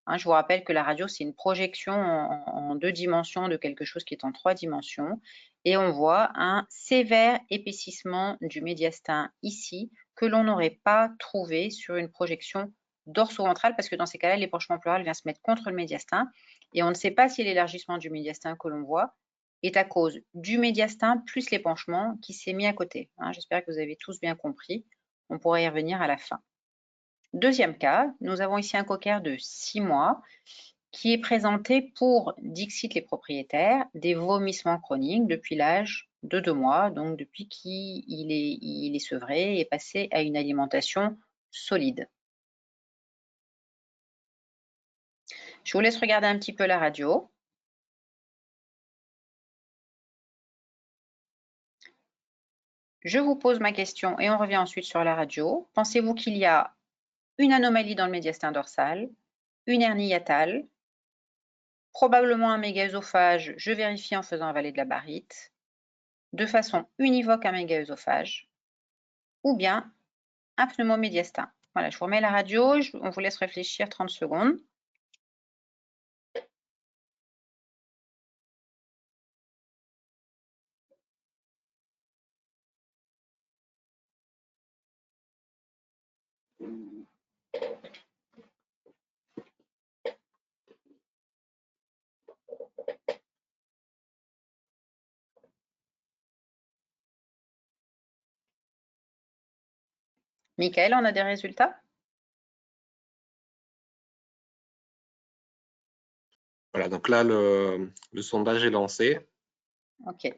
S2: hein. Je vous rappelle que la radio, c'est une projection en 2 dimensions de quelque chose qui est en 3 dimensions. Et on voit un sévère épaississement du médiastin ici que l'on n'aurait pas trouvé sur une projection dorso-ventrale, parce que dans ces cas-là, l'épanchement pleural vient se mettre contre le médiastin. Et on ne sait pas si l'élargissement du médiastin que l'on voit est à cause du médiastin plus l'épanchement qui s'est mis à côté, hein. J'espère que vous avez tous bien compris. On pourra y revenir à la fin. Deuxième cas, nous avons ici un cocker de 6 mois qui est présenté pour, dixit les propriétaires, des vomissements chroniques depuis l'âge de 2 mois, donc depuis qu'il est sevré et passé à une alimentation solide. Je vous laisse regarder un petit peu la radio. Je vous pose ma question et on revient ensuite sur la radio. Pensez-vous qu'il y a une anomalie dans le médiastin dorsal, une hernie hiatale, probablement un mégaœsophage, je vérifie en faisant avaler de la barite, de façon univoque un mégaœsophage, ou bien un pneumomédiastin. Voilà, je vous remets la radio, on vous laisse réfléchir 30 secondes. Michael, on a des résultats?
S1: Voilà, donc là, le sondage est lancé.
S2: Ok.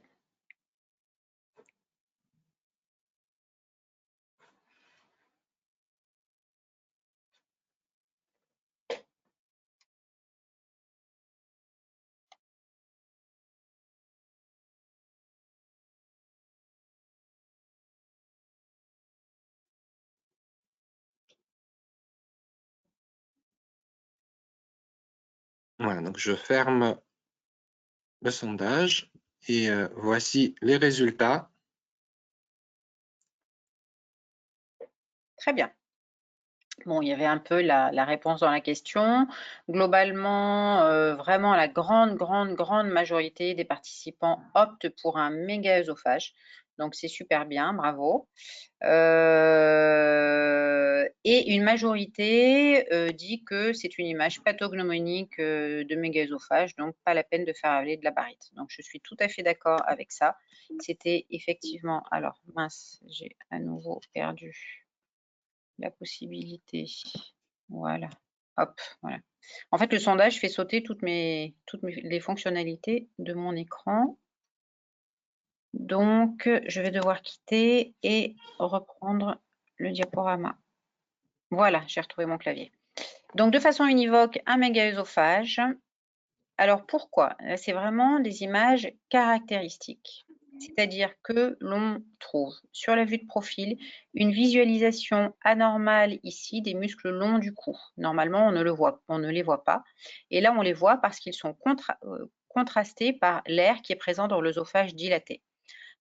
S1: Voilà, donc je ferme le sondage et voici les résultats.
S2: Très bien. Bon, il y avait un peu la réponse dans la question. Globalement, vraiment la grande majorité des participants optent pour un méga-œsophage. Donc c'est super bien, bravo. Et une majorité dit que c'est une image pathognomonique de méga-œsophage, donc pas la peine de faire avaler de la barite. Donc je suis tout à fait d'accord avec ça. C'était effectivement, alors mince, j'ai à nouveau perdu la possibilité. Voilà. Hop, voilà. En fait, le sondage fait sauter toutes les fonctionnalités de mon écran. Donc, je vais devoir quitter et reprendre le diaporama. Voilà, j'ai retrouvé mon clavier. Donc, de façon univoque, un méga-œsophage. Alors, pourquoi? C'est vraiment des images caractéristiques. C'est-à-dire que l'on trouve sur la vue de profil une visualisation anormale ici des muscles longs du cou. Normalement, on ne les voit pas. Et là, on les voit parce qu'ils sont contrastés par l'air qui est présent dans l'œsophage dilaté.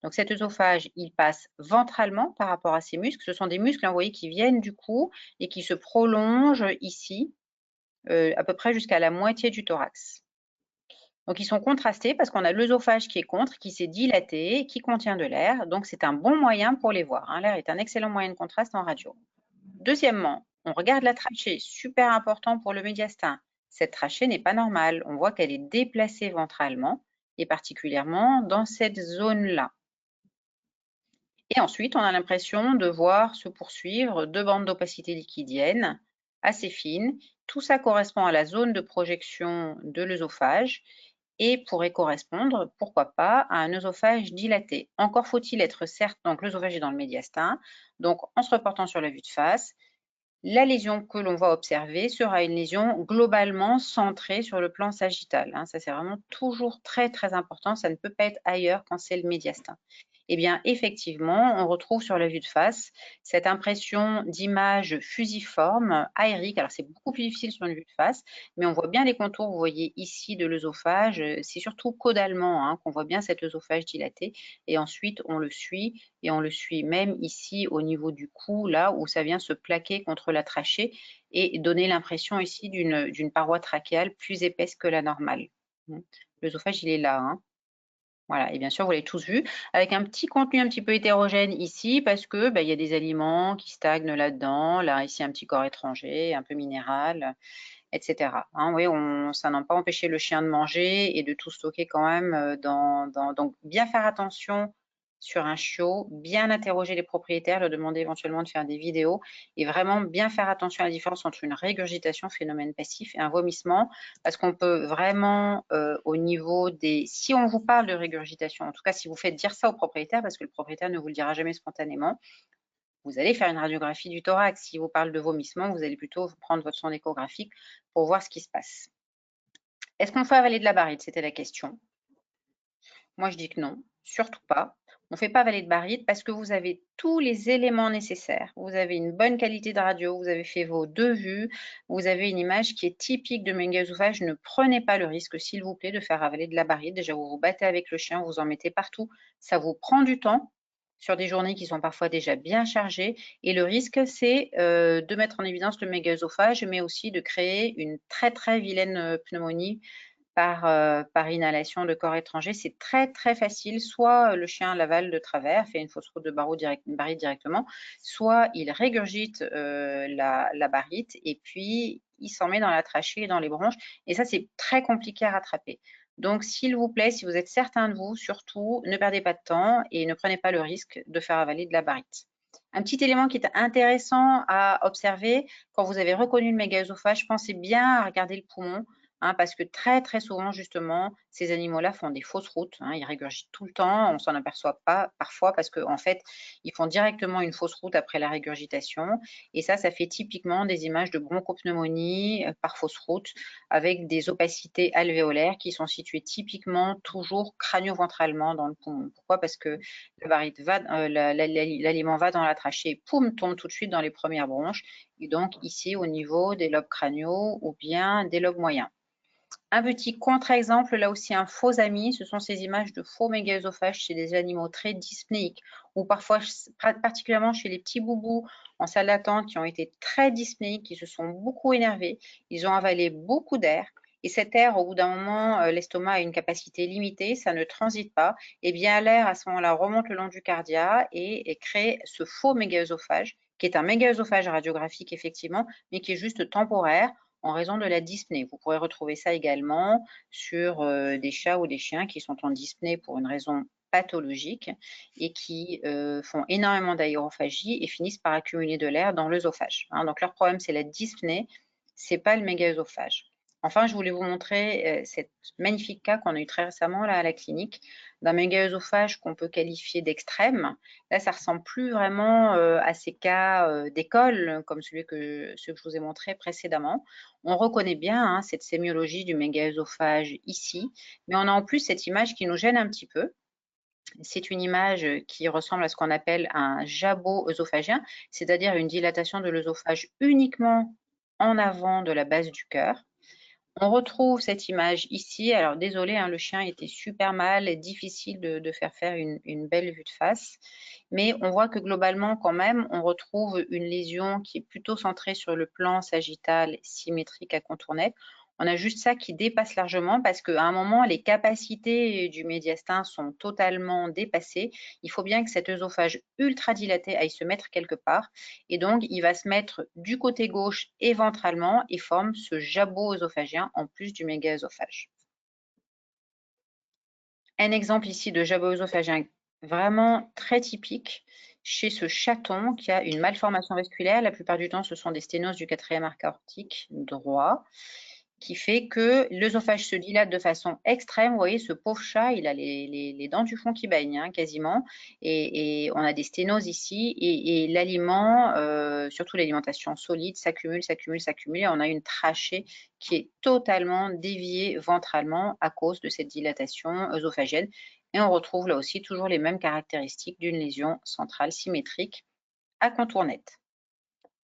S2: Donc cet œsophage, il passe ventralement par rapport à ces muscles. Ce sont des muscles, vous voyez, qui viennent du cou et qui se prolongent ici, à peu près jusqu'à la moitié du thorax. Donc ils sont contrastés parce qu'on a l'œsophage qui est contre, qui s'est dilaté, qui contient de l'air. Donc c'est un bon moyen pour les voir, hein. L'air est un excellent moyen de contraste en radio. Deuxièmement, on regarde la trachée, super important pour le médiastin. Cette trachée n'est pas normale. On voit qu'elle est déplacée ventralement et particulièrement dans cette zone-là. Et ensuite, on a l'impression de voir se poursuivre deux bandes d'opacité liquidienne assez fines. Tout ça correspond à la zone de projection de l'œsophage et pourrait correspondre, pourquoi pas, à un œsophage dilaté. Encore faut-il être certain, donc l'œsophage est dans le médiastin, donc en se reportant sur la vue de face, la lésion que l'on va observer sera une lésion globalement centrée sur le plan sagittal, hein. Ça, c'est vraiment toujours très important. Ça ne peut pas être ailleurs quand c'est le médiastin. Eh bien, effectivement, on retrouve sur la vue de face cette impression d'image fusiforme, aérique. Alors, c'est beaucoup plus difficile sur une vue de face, mais on voit bien les contours, vous voyez ici, de l'œsophage. C'est surtout caudalement, hein, qu'on voit bien cet œsophage dilaté. Et ensuite, on le suit, et on le suit même ici au niveau du cou, là où ça vient se plaquer contre la trachée et donner l'impression ici d'une paroi trachéale plus épaisse que la normale. L'œsophage, il est là, hein. Voilà, et bien sûr, vous l'avez tous vu, avec un petit contenu un petit peu hétérogène ici, parce que il y a des aliments qui stagnent là-dedans, là, ici, un petit corps étranger, un peu minéral, etc. Hein, oui, ça n'a pas empêché le chien de manger et de tout stocker quand même donc, bien faire attention sur un chiot, bien interroger les propriétaires, leur demander éventuellement de faire des vidéos et vraiment bien faire attention à la différence entre une régurgitation, phénomène passif, et un vomissement, parce qu'on peut vraiment, au niveau des… Si on vous parle de régurgitation, en tout cas si vous faites dire ça au propriétaire, parce que le propriétaire ne vous le dira jamais spontanément, vous allez faire une radiographie du thorax. S'il vous parle de vomissement, vous allez plutôt prendre votre sonde échographique pour voir ce qui se passe. Est-ce qu'on fait avaler de la barite? C'était la question. Moi, je dis que non, surtout pas. On ne fait pas avaler de barite parce que vous avez tous les éléments nécessaires. Vous avez une bonne qualité de radio, vous avez fait vos deux vues, vous avez une image qui est typique de méga-œsophage. Ne prenez pas le risque, s'il vous plaît, de faire avaler de la barite. Déjà, vous vous battez avec le chien, vous en mettez partout. Ça vous prend du temps sur des journées qui sont parfois déjà bien chargées. Et le risque, c'est de mettre en évidence le méga-œsophage, mais aussi de créer une très vilaine pneumonie par inhalation de corps étranger. C'est très facile. Soit le chien l'avale de travers, fait une fausse route de barite directement, soit il régurgite la barite et puis il s'en met dans la trachée et dans les bronches. Et ça, c'est très compliqué à rattraper. Donc, s'il vous plaît, si vous êtes certain de vous, surtout, ne perdez pas de temps et ne prenez pas le risque de faire avaler de la barite. Un petit élément qui est intéressant à observer, quand vous avez reconnu le méga-œsophage, pensez bien à regarder le poumon, hein, parce que très souvent, justement, ces animaux-là font des fausses routes, hein, ils régurgitent tout le temps, on s'en aperçoit pas parfois parce qu'en fait, ils font directement une fausse route après la régurgitation et ça fait typiquement des images de bronchopneumonie par fausse route avec des opacités alvéolaires qui sont situées typiquement toujours crânio-ventralement dans le poumon. Pourquoi? Parce que l'aliment va dans la trachée, poum, tombe tout de suite dans les premières bronches et donc ici au niveau des lobes crâniaux ou bien des lobes moyens. Un petit contre-exemple, là aussi un faux ami, ce sont ces images de faux méga-œsophages chez des animaux très dyspnéiques ou parfois particulièrement chez les petits boubous en salle d'attente qui ont été très dyspnéiques, qui se sont beaucoup énervés, ils ont avalé beaucoup d'air et cet air, au bout d'un moment, l'estomac a une capacité limitée, ça ne transite pas, et bien l'air à ce moment-là remonte le long du cardia et crée ce faux méga-œsophage qui est un méga-œsophage radiographique effectivement, mais qui est juste temporaire en raison de la dyspnée. Vous pourrez retrouver ça également sur des chats ou des chiens qui sont en dyspnée pour une raison pathologique et qui font énormément d'aérophagie et finissent par accumuler de l'air dans l'œsophage. Hein. Donc leur problème, c'est la dyspnée, c'est pas le méga-œsophage. Enfin, je voulais vous montrer cette magnifique cas qu'on a eu très récemment là à la clinique d'un méga-œsophage qu'on peut qualifier d'extrême. Là, ça ressemble plus vraiment à ces cas d'école comme ceux que je vous ai montré précédemment. On reconnaît bien hein, cette sémiologie du méga-œsophage ici, mais on a en plus cette image qui nous gêne un petit peu. C'est une image qui ressemble à ce qu'on appelle un jabot œsophagien, c'est-à-dire une dilatation de l'œsophage uniquement en avant de la base du cœur. On retrouve cette image ici. Alors désolé, hein, le chien était super mal et difficile de faire une belle vue de face. Mais on voit que globalement, quand même, on retrouve une lésion qui est plutôt centrée sur le plan sagittal symétrique à contournette. On a juste ça qui dépasse largement parce qu'à un moment, les capacités du médiastin sont totalement dépassées. Il faut bien que cet œsophage ultra dilaté aille se mettre quelque part. Et donc, il va se mettre du côté gauche et ventralement et forme ce jabot œsophagien en plus du méga-œsophage. Un exemple ici de jabot œsophagien vraiment très typique chez ce chaton qui a une malformation vasculaire. La plupart du temps, ce sont des sténoses du quatrième arc aortique droit qui fait que l'œsophage se dilate de façon extrême. Vous voyez, ce pauvre chat, il a les dents du fond qui baignent hein, quasiment. Et on a des sténoses ici. Et l'aliment, surtout l'alimentation solide, s'accumule, s'accumule, s'accumule. Et on a une trachée qui est totalement déviée ventralement à cause de cette dilatation œsophagienne. Et on retrouve là aussi toujours les mêmes caractéristiques d'une lésion centrale symétrique à contour net.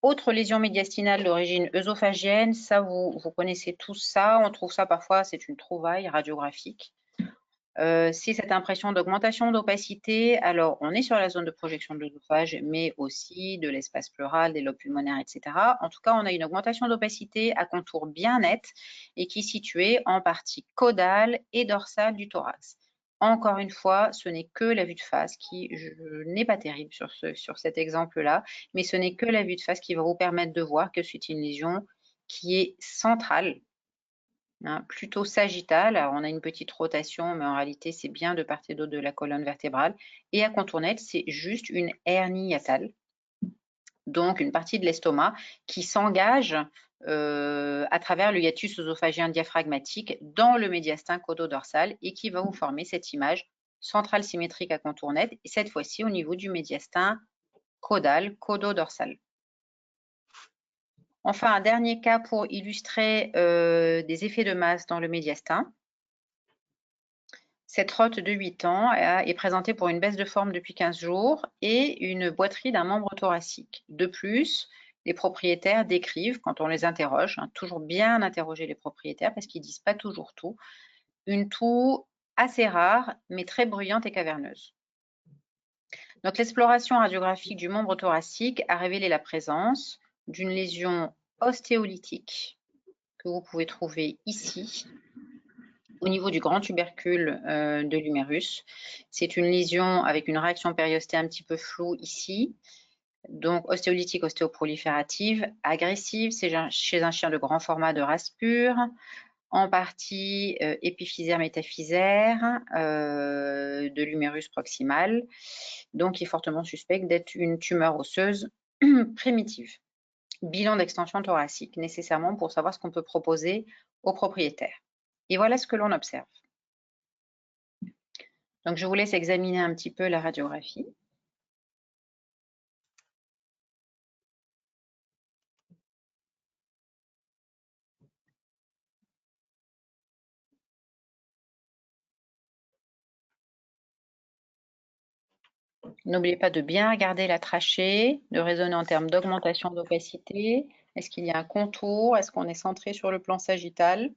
S2: Autre lésion médiastinale d'origine œsophagienne, ça vous connaissez tous ça, on trouve ça parfois, c'est une trouvaille radiographique. C'est cette impression d'augmentation d'opacité. Alors, on est sur la zone de projection de l'œsophage, mais aussi de l'espace pleural, des lobes pulmonaires, etc. En tout cas, on a une augmentation d'opacité à contour bien net et qui est située en partie caudale et dorsale du thorax. Encore une fois, ce n'est que la vue de face qui n'est pas terrible sur cet exemple-là, mais ce n'est que la vue de face qui va vous permettre de voir que c'est une lésion qui est centrale, hein, plutôt sagittale. Alors, on a une petite rotation, mais en réalité, c'est bien de part et d'autre de la colonne vertébrale. Et à contour net, c'est juste une hernie hiatale, donc une partie de l'estomac qui s'engage à travers le hiatus œsophagien diaphragmatique dans le médiastin caudo-dorsal et qui va vous former cette image centrale symétrique à contour net, et cette fois-ci au niveau du médiastin caudal, caudo-dorsal. Enfin, un dernier cas pour illustrer des effets de masse dans le médiastin. Cette rotte de 8 ans est présentée pour une baisse de forme depuis 15 jours et une boiterie d'un membre thoracique. De plus, les propriétaires décrivent, quand on les interroge, hein, toujours bien interroger les propriétaires parce qu'ils ne disent pas toujours tout, une toux assez rare mais très bruyante et caverneuse. Donc l'exploration radiographique du membre thoracique a révélé la présence d'une lésion ostéolytique que vous pouvez trouver ici au niveau du grand tubercule de l'humérus. C'est une lésion avec une réaction périostée un petit peu floue ici. Donc ostéolytique, ostéoproliférative, agressive, c'est chez un chien de grand format de race pure, en partie épiphysaire, métaphysaire de l'humérus proximal, donc il est fortement suspect d'être une tumeur osseuse primitive. Bilan d'extension thoracique, nécessairement pour savoir ce qu'on peut proposer aux propriétaires. Et voilà ce que l'on observe. Donc, je vous laisse examiner un petit peu la radiographie. N'oubliez pas de bien regarder la trachée, de raisonner en termes d'augmentation d'opacité. Est-ce qu'il y a un contour? Est-ce qu'on est centré sur le plan sagittal?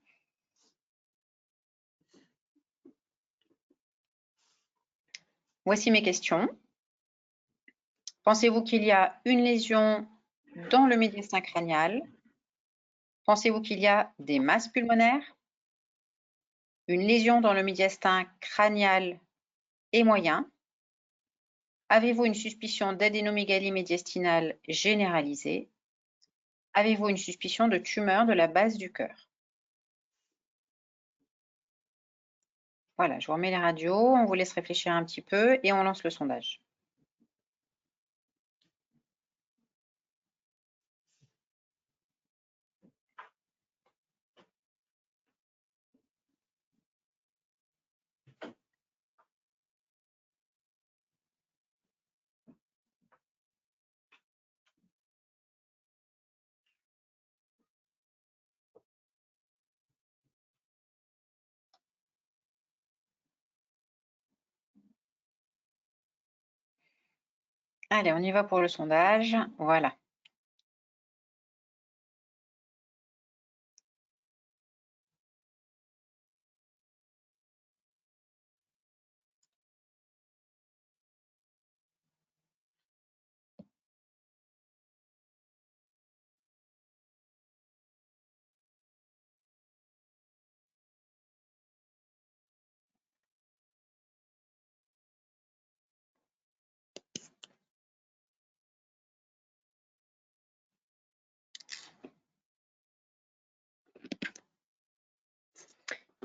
S2: Voici mes questions. Pensez-vous qu'il y a une lésion dans le médiastin crânial? Pensez-vous qu'il y a des masses pulmonaires? Une lésion dans le médiastin crânial et moyen? Avez-vous une suspicion d'adénomégalie médiastinale généralisée? Avez-vous une suspicion de tumeur de la base du cœur? Voilà, je vous remets les radios, on vous laisse réfléchir un petit peu et on lance le sondage. Allez, on y va pour le sondage. Voilà.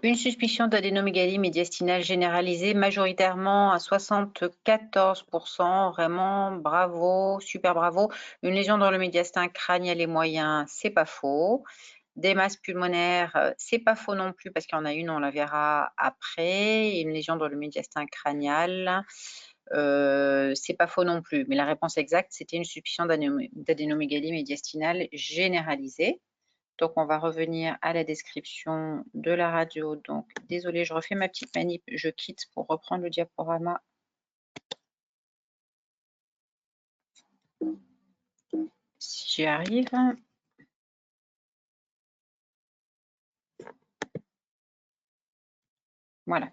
S2: Une suspicion d'adénomégalie médiastinale généralisée, majoritairement à 74%. Vraiment, bravo, super bravo. Une lésion dans le médiastin crânial et moyen, c'est pas faux. Des masses pulmonaires, c'est pas faux non plus parce qu'il y en a une, on la verra après. Une lésion dans le médiastin crânial, c'est pas faux non plus. Mais la réponse exacte, c'était une suspicion d'adénomégalie médiastinale généralisée. Donc, on va revenir à la description de la radio. Donc, désolé, je refais ma petite manip. Je quitte pour reprendre le diaporama. Si j'y arrive. Voilà.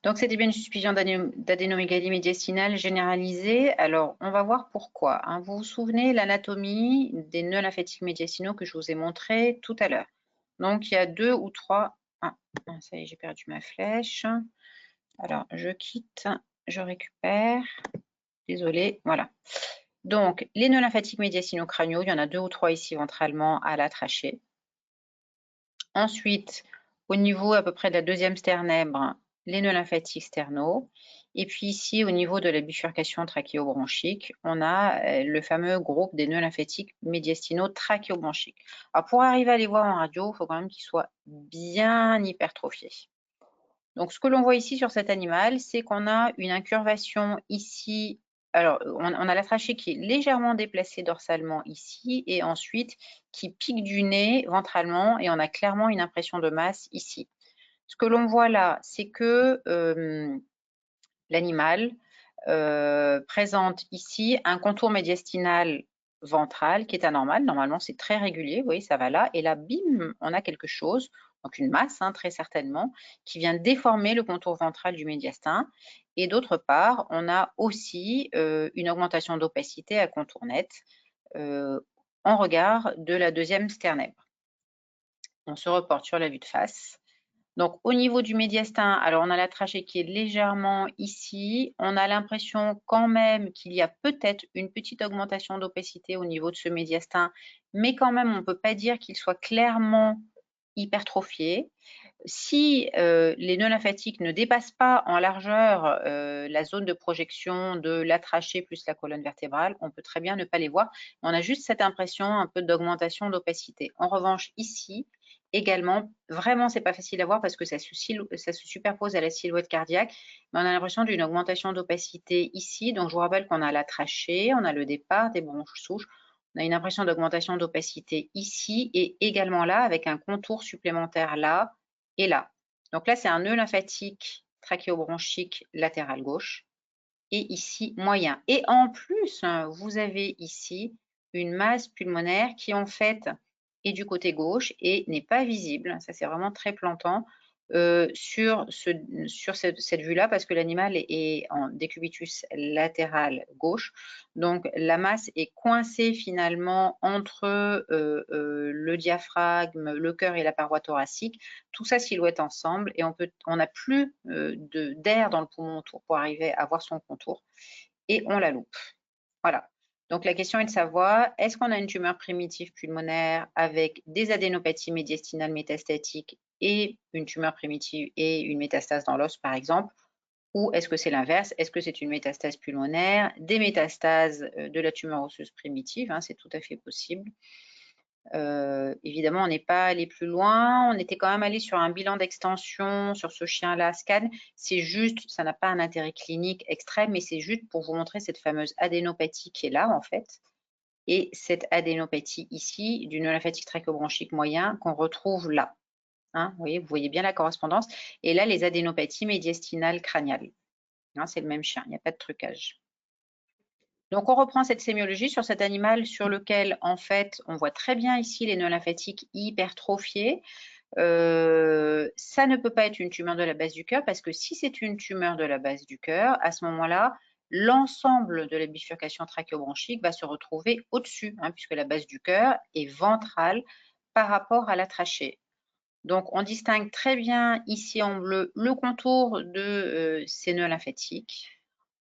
S2: Donc, c'était bien une suspicion d'adénomégalie médiastinale généralisée. Alors, on va voir pourquoi. Vous vous souvenez l'anatomie des nœuds lymphaticiques médiastinaux que je vous ai montré tout à l'heure. Donc, il y a 2 ou 3. Ah, ça y est, j'ai perdu ma flèche. Alors, je quitte, je récupère. Désolée, voilà. Donc, les nœuds lymphatiques médiastinocraniaux, il y en a 2 ou 3 ici ventralement à la trachée. Ensuite, au niveau à peu près de la deuxième sternèbre, les nœuds lymphatiques sternaux. Et puis ici, au niveau de la bifurcation trachéobronchique, on a le fameux groupe des nœuds lymphatiques médiastino-trachéobronchiques. Alors, pour arriver à les voir en radio, il faut quand même qu'ils soient bien hypertrophiés. Donc, ce que l'on voit ici sur cet animal, c'est qu'on a une incurvation ici. Alors, on a la trachée qui est légèrement déplacée dorsalement ici et ensuite qui pique du nez ventralement et on a clairement une impression de masse ici. Ce que l'on voit là, c'est que l'animal présente ici un contour médiastinal ventral qui est anormal. Normalement, c'est très régulier, vous voyez, ça va là. Et là, bim, on a quelque chose, donc une masse, très certainement, qui vient déformer le contour ventral du médiastin. Et d'autre part, on a aussi une augmentation d'opacité à contour net en regard de la deuxième sternèbre. On se reporte sur la vue de face. Donc, au niveau du médiastin, alors on a la trachée qui est légèrement ici. On a l'impression quand même qu'il y a peut-être une petite augmentation d'opacité au niveau de ce médiastin, mais quand même, on ne peut pas dire qu'il soit clairement hypertrophié. Si les nœuds lymphatiques ne dépassent pas en largeur la zone de projection de la trachée plus la colonne vertébrale, on peut très bien ne pas les voir. On a juste cette impression un peu d'augmentation d'opacité. En revanche, ici, également, vraiment, c'est pas facile à voir parce que ça se superpose à la silhouette cardiaque, mais on a l'impression d'une augmentation d'opacité ici. Donc, je vous rappelle qu'on a la trachée, on a le départ des bronches souches, on a une impression d'augmentation d'opacité ici et également là avec un contour supplémentaire là et là. Donc là, c'est un nœud lymphatique trachéobronchique latéral gauche et ici moyen. Et en plus, vous avez ici une masse pulmonaire qui en fait est du côté gauche et n'est pas visible. Ça, c'est vraiment très plantant. sur cette vue-là parce que l'animal est en décubitus latéral gauche. Donc, la masse est coincée finalement entre le diaphragme, le cœur et la paroi thoracique. Tout ça silhouette ensemble et on n'a plus d'air dans le poumon autour pour arriver à voir son contour et on la loupe. Voilà. Donc, la question est de savoir, est-ce qu'on a une tumeur primitive pulmonaire avec des adénopathies médiastinales métastatiques et une tumeur primitive et une métastase dans l'os, par exemple, ou est-ce que c'est l'inverse? Est-ce que c'est une métastase pulmonaire, des métastases de la tumeur osseuse primitive, hein, c'est tout à fait possible. Évidemment, on n'est pas allé plus loin. On était quand même allé sur un bilan d'extension sur ce chien-là, scan. C'est juste, ça n'a pas un intérêt clinique extrême, mais c'est juste pour vous montrer cette fameuse adénopathie qui est là, en fait. Et cette adénopathie ici, du nœud lymphatique trachéobronchique moyen, qu'on retrouve là. Hein, vous voyez bien la correspondance. Et là, les adénopathies médiastinales crâniales. Hein, c'est le même chien, il n'y a pas de trucage. Donc, on reprend cette sémiologie sur cet animal sur lequel, en fait, on voit très bien ici les nœuds lymphatiques hypertrophiés. Ça ne peut pas être une tumeur de la base du cœur parce que si c'est une tumeur de la base du cœur, à ce moment-là, l'ensemble de la bifurcation trachéobronchique va se retrouver au-dessus, hein, puisque la base du cœur est ventrale par rapport à la trachée. Donc, on distingue très bien ici en bleu le contour de ces nœuds lymphatiques.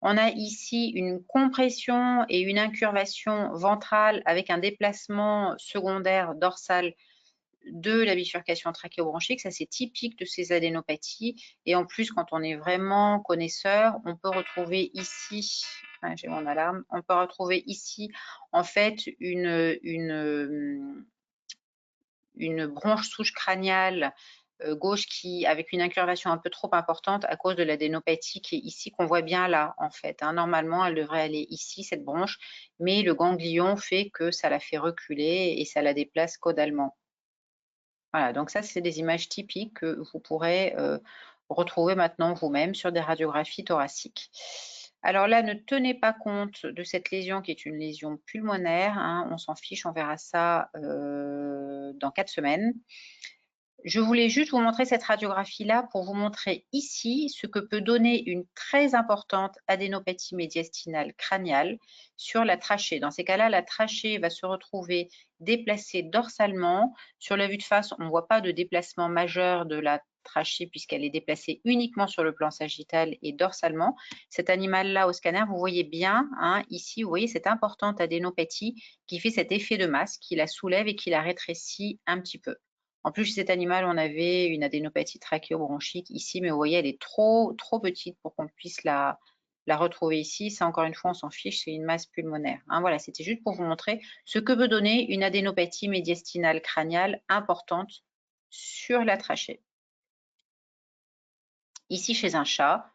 S2: On a ici une compression et une incurvation ventrale avec un déplacement secondaire dorsal de la bifurcation trachéobronchique. Ça, c'est typique de ces adénopathies. Et en plus, quand on est vraiment connaisseur, on peut retrouver ici, j'ai mon alarme, on peut retrouver ici, en fait, une bronche souche crâniale gauche avec une incurvation un peu trop importante à cause de l'adénopathie qui est ici, qu'on voit bien là, en fait. Hein. Normalement, elle devrait aller ici, cette bronche, mais le ganglion fait que ça la fait reculer et ça la déplace caudalement. Voilà, donc ça, c'est des images typiques que vous pourrez retrouver maintenant vous-même sur des radiographies thoraciques. Alors là, ne tenez pas compte de cette lésion qui est une lésion pulmonaire. Hein, on s'en fiche, on verra ça dans 4 semaines. Je voulais juste vous montrer cette radiographie-là pour vous montrer ici ce que peut donner une très importante adénopathie médiastinale crâniale sur la trachée. Dans ces cas-là, la trachée va se retrouver déplacée dorsalement. Sur la vue de face, on ne voit pas de déplacement majeur de la trachée puisqu'elle est déplacée uniquement sur le plan sagittal et dorsalement. Cet animal-là au scanner, vous voyez bien, hein, ici, vous voyez cette importante adénopathie qui fait cet effet de masse, qui la soulève et qui la rétrécit un petit peu. En plus, chez cet animal, on avait une adénopathie trachéobronchique ici, mais vous voyez, elle est trop petite pour qu'on puisse la retrouver ici. Ça, encore une fois, on s'en fiche, c'est une masse pulmonaire. Hein, voilà, c'était juste pour vous montrer ce que peut donner une adénopathie médiastinale crâniale importante sur la trachée. Ici, chez un chat,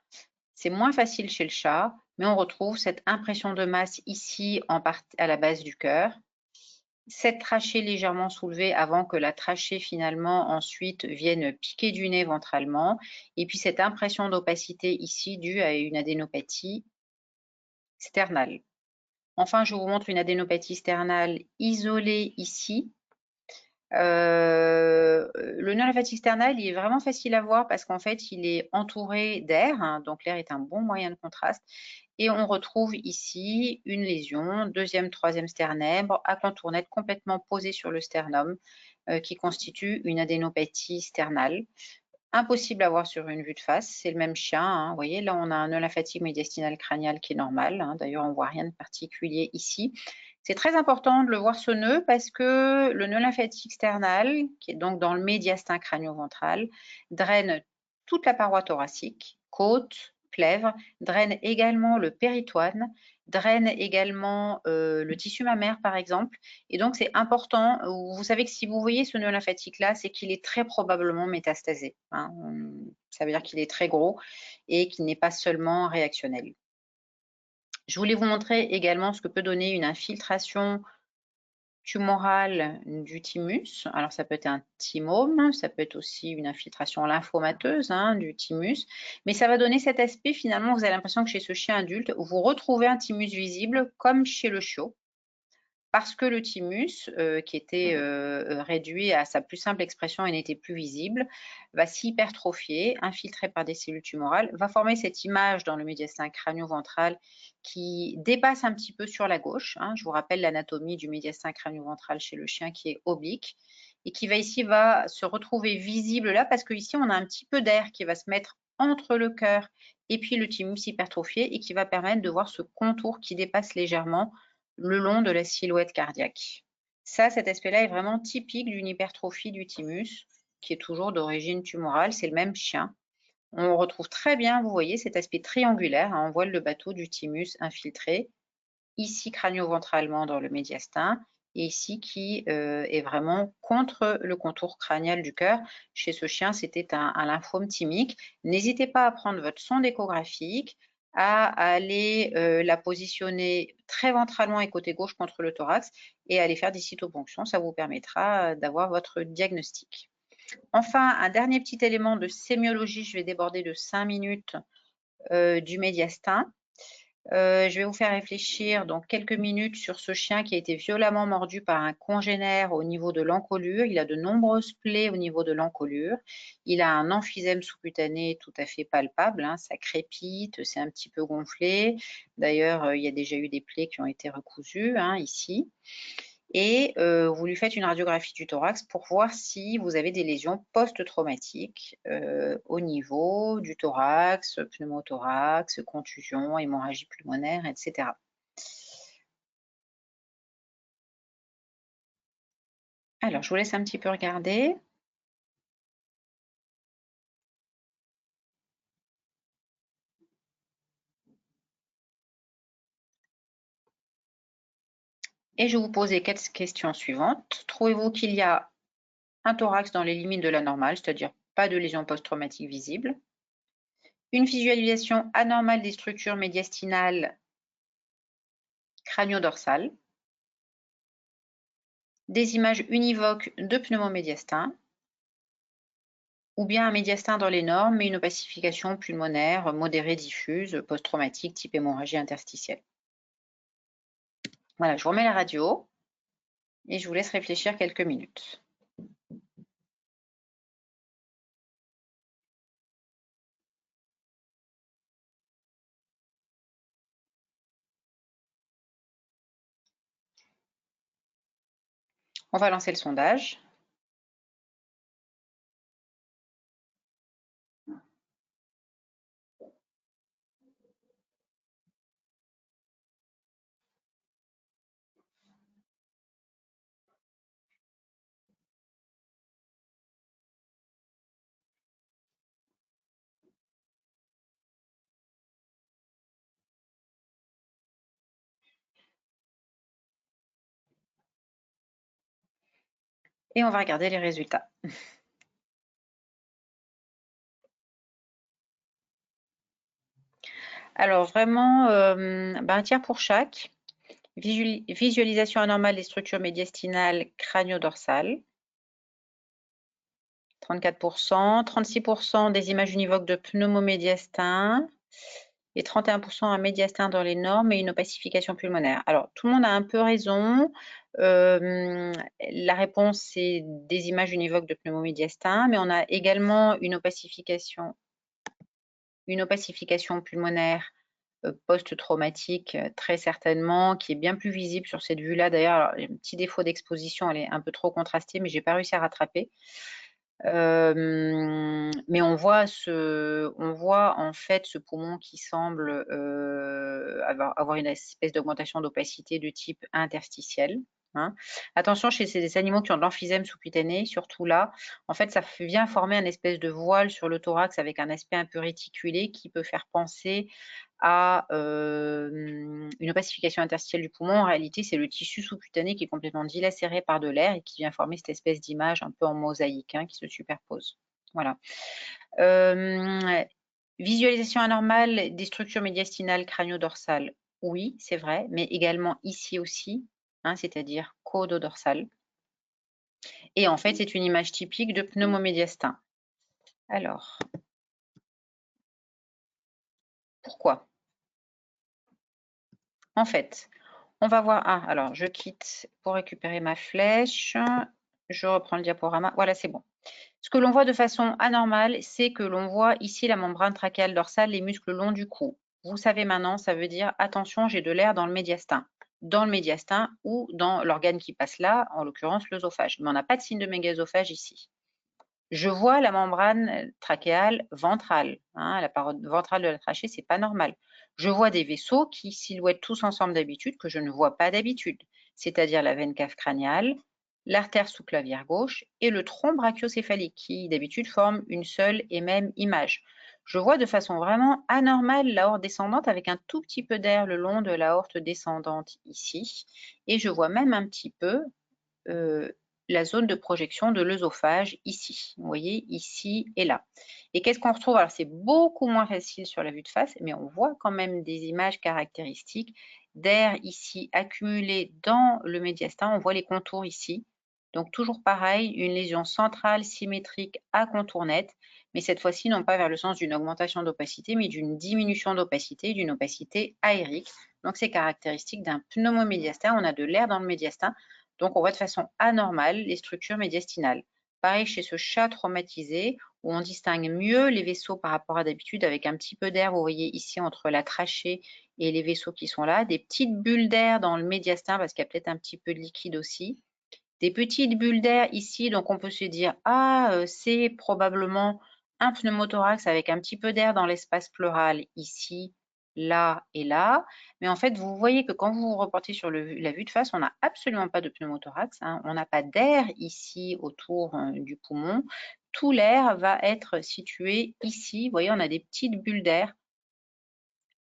S2: c'est moins facile chez le chat, mais on retrouve cette impression de masse ici à la base du cœur. Cette trachée légèrement soulevée avant que la trachée finalement ensuite vienne piquer du nez ventralement. Et puis cette impression d'opacité ici due à une adénopathie sternale. Enfin, je vous montre une adénopathie sternale isolée ici. Le nœud lymphatique sternal, il est vraiment facile à voir parce qu'en fait, il est entouré d'air, hein, donc l'air est un bon moyen de contraste. Et on retrouve ici une lésion, deuxième, troisième sternèbre, à contournette complètement posée sur le sternum, qui constitue une adénopathie sternale. Impossible à voir sur une vue de face, c'est le même chien. Hein. Vous voyez, là, on a un nœud lymphatique médiastinal crânial qui est normal. Hein. D'ailleurs, on ne voit rien de particulier ici. C'est très important de le voir ce nœud parce que le nœud lymphatique sternal, qui est donc dans le médiastin crânio-ventral, draine toute la paroi thoracique, côte, plèvre, draine également le péritoine, draine également le tissu mammaire par exemple. Et donc c'est important, vous savez que si vous voyez ce nœud lymphatique là, c'est qu'il est très probablement métastasé. Hein. Ça veut dire qu'il est très gros et qu'il n'est pas seulement réactionnel. Je voulais vous montrer également ce que peut donner une infiltration tumorale du thymus. Alors, ça peut être un thymome, ça peut être aussi une infiltration lymphomateuse hein, du thymus, mais ça va donner cet aspect, finalement, vous avez l'impression que chez ce chien adulte, vous retrouvez un thymus visible comme chez le chiot. parce que le thymus, qui était réduit à sa plus simple expression et n'était plus visible, va s'hypertrophier, infiltré par des cellules tumorales, va former cette image dans le médiastin crânio-ventral qui dépasse un petit peu sur la gauche. Je vous rappelle l'anatomie du médiastin crânio-ventral chez le chien qui est oblique et qui va ici se retrouver visible là parce qu'ici on a un petit peu d'air qui va se mettre entre le cœur et puis le thymus hypertrophié et qui va permettre de voir ce contour qui dépasse légèrement le long de la silhouette cardiaque. Ça, cet aspect-là est vraiment typique d'une hypertrophie du thymus qui est toujours d'origine tumorale, c'est le même chien. On retrouve très bien, vous voyez, cet aspect triangulaire, on voit le bateau du thymus infiltré, ici crânio-ventralement dans le médiastin, et ici qui est vraiment contre le contour crânial du cœur. Chez ce chien, c'était un lymphome thymique. N'hésitez pas à prendre votre sonde échographique, à aller la positionner très ventralement et côté gauche contre le thorax et à aller faire des cytoponctions. Ça vous permettra d'avoir votre diagnostic. Enfin, un dernier petit élément de sémiologie, je vais déborder de 5 minutes du médiastin. Je vais vous faire réfléchir dans quelques minutes sur ce chien qui a été violemment mordu par un congénère au niveau de l'encolure. Il a de nombreuses plaies au niveau de l'encolure. Il a un emphysème sous-cutané tout à fait palpable. Ça crépite, c'est un petit peu gonflé. D'ailleurs, il y a déjà eu des plaies qui ont été recousues ici. Et vous lui faites une radiographie du thorax pour voir si vous avez des lésions post-traumatiques au niveau du thorax, pneumothorax, contusion, hémorragie pulmonaire, etc. Alors, je vous laisse un petit peu regarder. Et je vais vous pose les 4 questions suivantes. Trouvez-vous qu'il y a un thorax dans les limites de la normale, c'est-à-dire pas de lésion post-traumatique visible? Une visualisation anormale des structures médiastinales crânio-dorsales? Des images univoques de pneumomédiastin? Ou bien un médiastin dans les normes, mais une opacification pulmonaire modérée diffuse, post-traumatique, type hémorragie interstitielle. Voilà, je vous remets la radio et je vous laisse réfléchir quelques minutes. On va lancer le sondage. Et on va regarder les résultats. Alors vraiment, un tiers pour chaque. Visualisation anormale des structures médiastinales crânio-dorsales. 34%, 36% des images univoques de pneumomédiastin et 31% un médiastin dans les normes et une opacification pulmonaire. Alors, tout le monde a un peu raison. La réponse, c'est des images univoques de pneumomédiastin, mais on a également une opacification pulmonaire post-traumatique, très certainement, qui est bien plus visible sur cette vue-là. D'ailleurs, un petit défaut d'exposition, elle est un peu trop contrastée, mais j'ai pas réussi à rattraper. Mais on voit en fait ce poumon qui semble avoir une espèce d'augmentation d'opacité de type interstitiel. Attention, chez ces animaux qui ont de l'emphysème sous-cutané, surtout là, en fait, ça vient former un espèce de voile sur le thorax avec un aspect un peu réticulé qui peut faire penser à une opacification interstitielle du poumon. En réalité, c'est le tissu sous-cutané qui est complètement dilacéré par de l'air et qui vient former cette espèce d'image un peu en mosaïque qui se superpose. Voilà. Visualisation anormale des structures médiastinales crânio-dorsales, oui, c'est vrai, mais également ici aussi, c'est-à-dire cododorsale. Et en fait, c'est une image typique de pneumomédiastin. Alors, pourquoi? En fait, On va voir. Ah, alors je quitte pour récupérer ma flèche. Je reprends le diaporama. Voilà, c'est bon. Ce que l'on voit de façon anormale, c'est que l'on voit ici la membrane trachéale dorsale, les muscles longs du cou. Vous savez maintenant, ça veut dire attention, j'ai de l'air dans le médiastin. Dans le médiastin ou dans l'organe qui passe là, en l'occurrence l'œsophage. Mais on n'a pas de signe de mégaœsophage ici. Je vois la membrane trachéale ventrale. La paroi ventrale de la trachée, c'est pas normal. Je vois des vaisseaux qui silhouettent tous ensemble d'habitude, que je ne vois pas d'habitude, c'est-à-dire la veine cave crâniale, l'artère sous-clavière gauche et le tronc brachiocéphalique qui d'habitude forment une seule et même image. Je vois de façon vraiment anormale l'aorte descendante avec un tout petit peu d'air le long de l'aorte descendante ici et je vois même un petit peu la zone de projection de l'œsophage ici. Vous voyez, ici et là. Et qu'est-ce qu'on retrouve? Alors, c'est beaucoup moins facile sur la vue de face, mais on voit quand même des images caractéristiques d'air ici accumulé dans le médiastin. On voit les contours ici. Donc, toujours pareil, une lésion centrale symétrique à contour net, mais cette fois-ci, non pas vers le sens d'une augmentation d'opacité, mais d'une diminution d'opacité, d'une opacité aérique. Donc, c'est caractéristique d'un pneumomédiastin. On a de l'air dans le médiastin. Donc, on voit de façon anormale les structures médiastinales. Pareil chez ce chat traumatisé, où on distingue mieux les vaisseaux par rapport à d'habitude, avec un petit peu d'air, vous voyez ici, entre la trachée et les vaisseaux qui sont là, des petites bulles d'air dans le médiastin, parce qu'il y a peut-être un petit peu de liquide aussi, des petites bulles d'air ici, donc on peut se dire, ah, c'est probablement un pneumothorax avec un petit peu d'air dans l'espace pleural ici, là et là. Mais en fait, vous voyez que quand vous vous reportez sur la vue de face, on n'a absolument pas de pneumothorax. On n'a pas d'air ici autour du poumon. Tout l'air va être situé ici. Vous voyez, on a des petites bulles d'air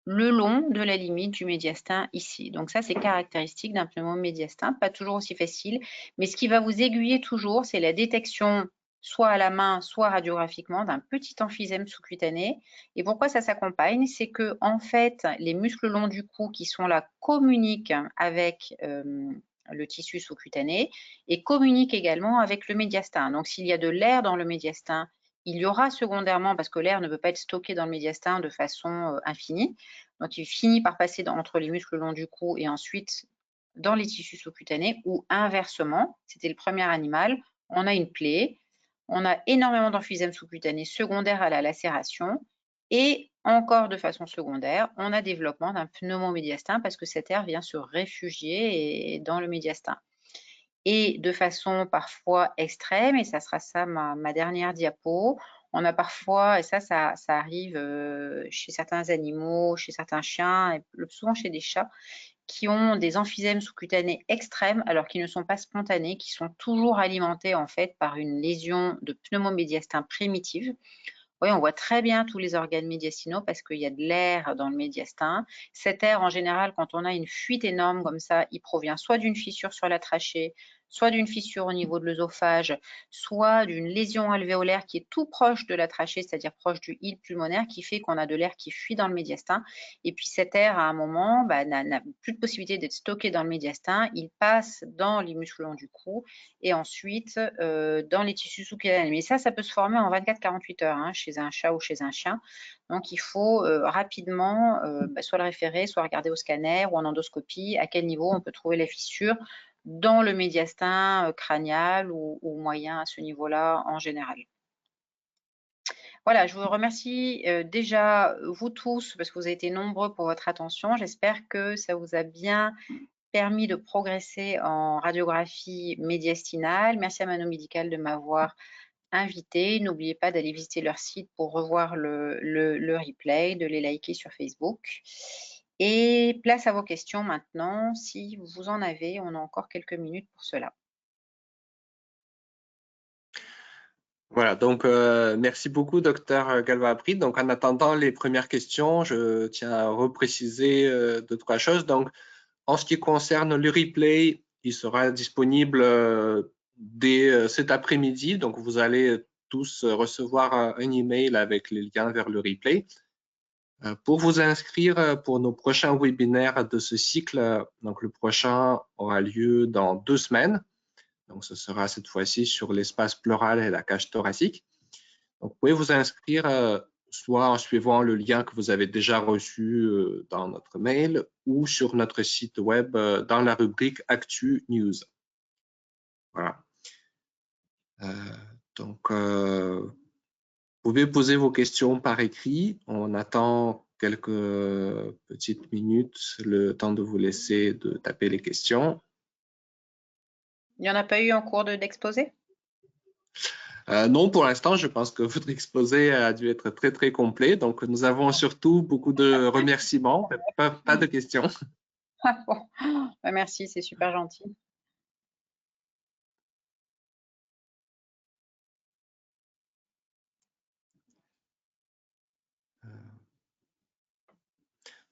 S2: le long de la limite du médiastin ici. Donc ça, c'est caractéristique d'un pneumomédiastin, pas toujours aussi facile, mais ce qui va vous aiguiller toujours, c'est la détection soit à la main, soit radiographiquement, d'un petit emphysème sous-cutané. Et pourquoi ça s'accompagne? C'est que en fait, les muscles longs du cou qui sont là communiquent avec le tissu sous-cutané et communiquent également avec le médiastin. Donc s'il y a de l'air dans le médiastin, il y aura secondairement, parce que l'air ne peut pas être stocké dans le médiastin de façon infinie, donc il finit par passer entre les muscles longs du cou et ensuite dans les tissus sous-cutanés, ou inversement, c'était le premier animal, on a une plaie, on a énormément d'emphysème sous-cutané secondaire à la lacération, et encore de façon secondaire, on a développement d'un pneumomédiastin parce que cet air vient se réfugier dans le médiastin. Et de façon parfois extrême, et ça sera ça ma dernière diapo, on a parfois, et ça arrive chez certains animaux, chez certains chiens, et souvent chez des chats, qui ont des emphysèmes sous-cutanés extrêmes alors qu'ils ne sont pas spontanés, qui sont toujours alimentés en fait par une lésion de pneumomédiastin primitive. Oui, on voit très bien tous les organes médiastinaux parce qu'il y a de l'air dans le médiastin. Cet air, en général, quand on a une fuite énorme comme ça, il provient soit d'une fissure sur la trachée, soit d'une fissure au niveau de l'œsophage, soit d'une lésion alvéolaire qui est tout proche de la trachée, c'est-à-dire proche du hile pulmonaire, qui fait qu'on a de l'air qui fuit dans le médiastin. Et puis cet air, à un moment, n'a plus de possibilité d'être stocké dans le médiastin. Il passe dans les muscles longs du cou et ensuite dans les tissus sous-cutanés. Mais ça peut se former en 24-48 heures chez un chat ou chez un chien. Donc, il faut rapidement soit le référer, soit regarder au scanner ou en endoscopie à quel niveau on peut trouver la fissure dans le médiastin crânial ou moyen à ce niveau-là en général. Voilà, je vous remercie déjà vous tous parce que vous avez été nombreux pour votre attention. J'espère que ça vous a bien permis de progresser en radiographie médiastinale. Merci à Mano Médical de m'avoir invité. N'oubliez pas d'aller visiter leur site pour revoir le replay, de les liker sur Facebook. Et place à vos questions maintenant. Si vous en avez, on a encore quelques minutes pour cela.
S1: Voilà, donc merci beaucoup, docteur Galvapri. Donc, en attendant les premières questions, je tiens à repréciser deux, trois choses. Donc, en ce qui concerne le replay, il sera disponible dès cet après-midi. Donc, vous allez tous recevoir un email avec les liens vers le replay. Pour vous inscrire pour nos prochains webinaires de ce cycle, donc le prochain aura lieu dans 2 semaines. Donc, ce sera cette fois-ci sur l'espace pleural et la cage thoracique. Donc, vous pouvez vous inscrire soit en suivant le lien que vous avez déjà reçu dans notre mail ou sur notre site web dans la rubrique Actu News. Voilà. Donc, vous pouvez poser vos questions par écrit. On attend quelques petites minutes, le temps de vous laisser de taper les questions.
S2: Il n'y en a pas eu en cours d'exposé?
S1: Non, pour l'instant, je pense que votre exposé a dû être très, très complet. Donc, nous avons surtout beaucoup de remerciements, mais pas de questions.
S2: Ah bon. Bah, merci, c'est super gentil.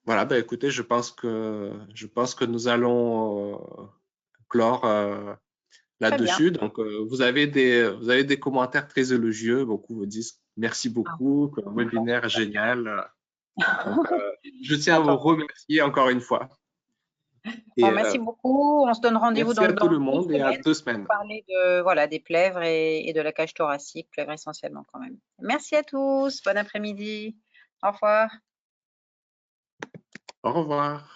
S1: Voilà, ben, écoutez, je pense que nous allons clore
S2: Très bien.
S1: là-dessus. Donc, vous avez des commentaires très élogieux. Beaucoup vous disent merci beaucoup, que le webinaire est génial. Donc, je tiens à vous remercier encore une fois.
S2: Bon,
S1: Et
S2: merci beaucoup. On se donne rendez-vous
S1: merci à tout
S2: dans
S1: le
S2: 2
S1: monde et à
S2: semaines
S1: 2
S2: pour
S1: semaines.
S2: parler de, voilà, des plèvres et de la cage thoracique, plèvres essentiellement quand même. Merci à tous. Bon après-midi. Au revoir.
S1: Au revoir.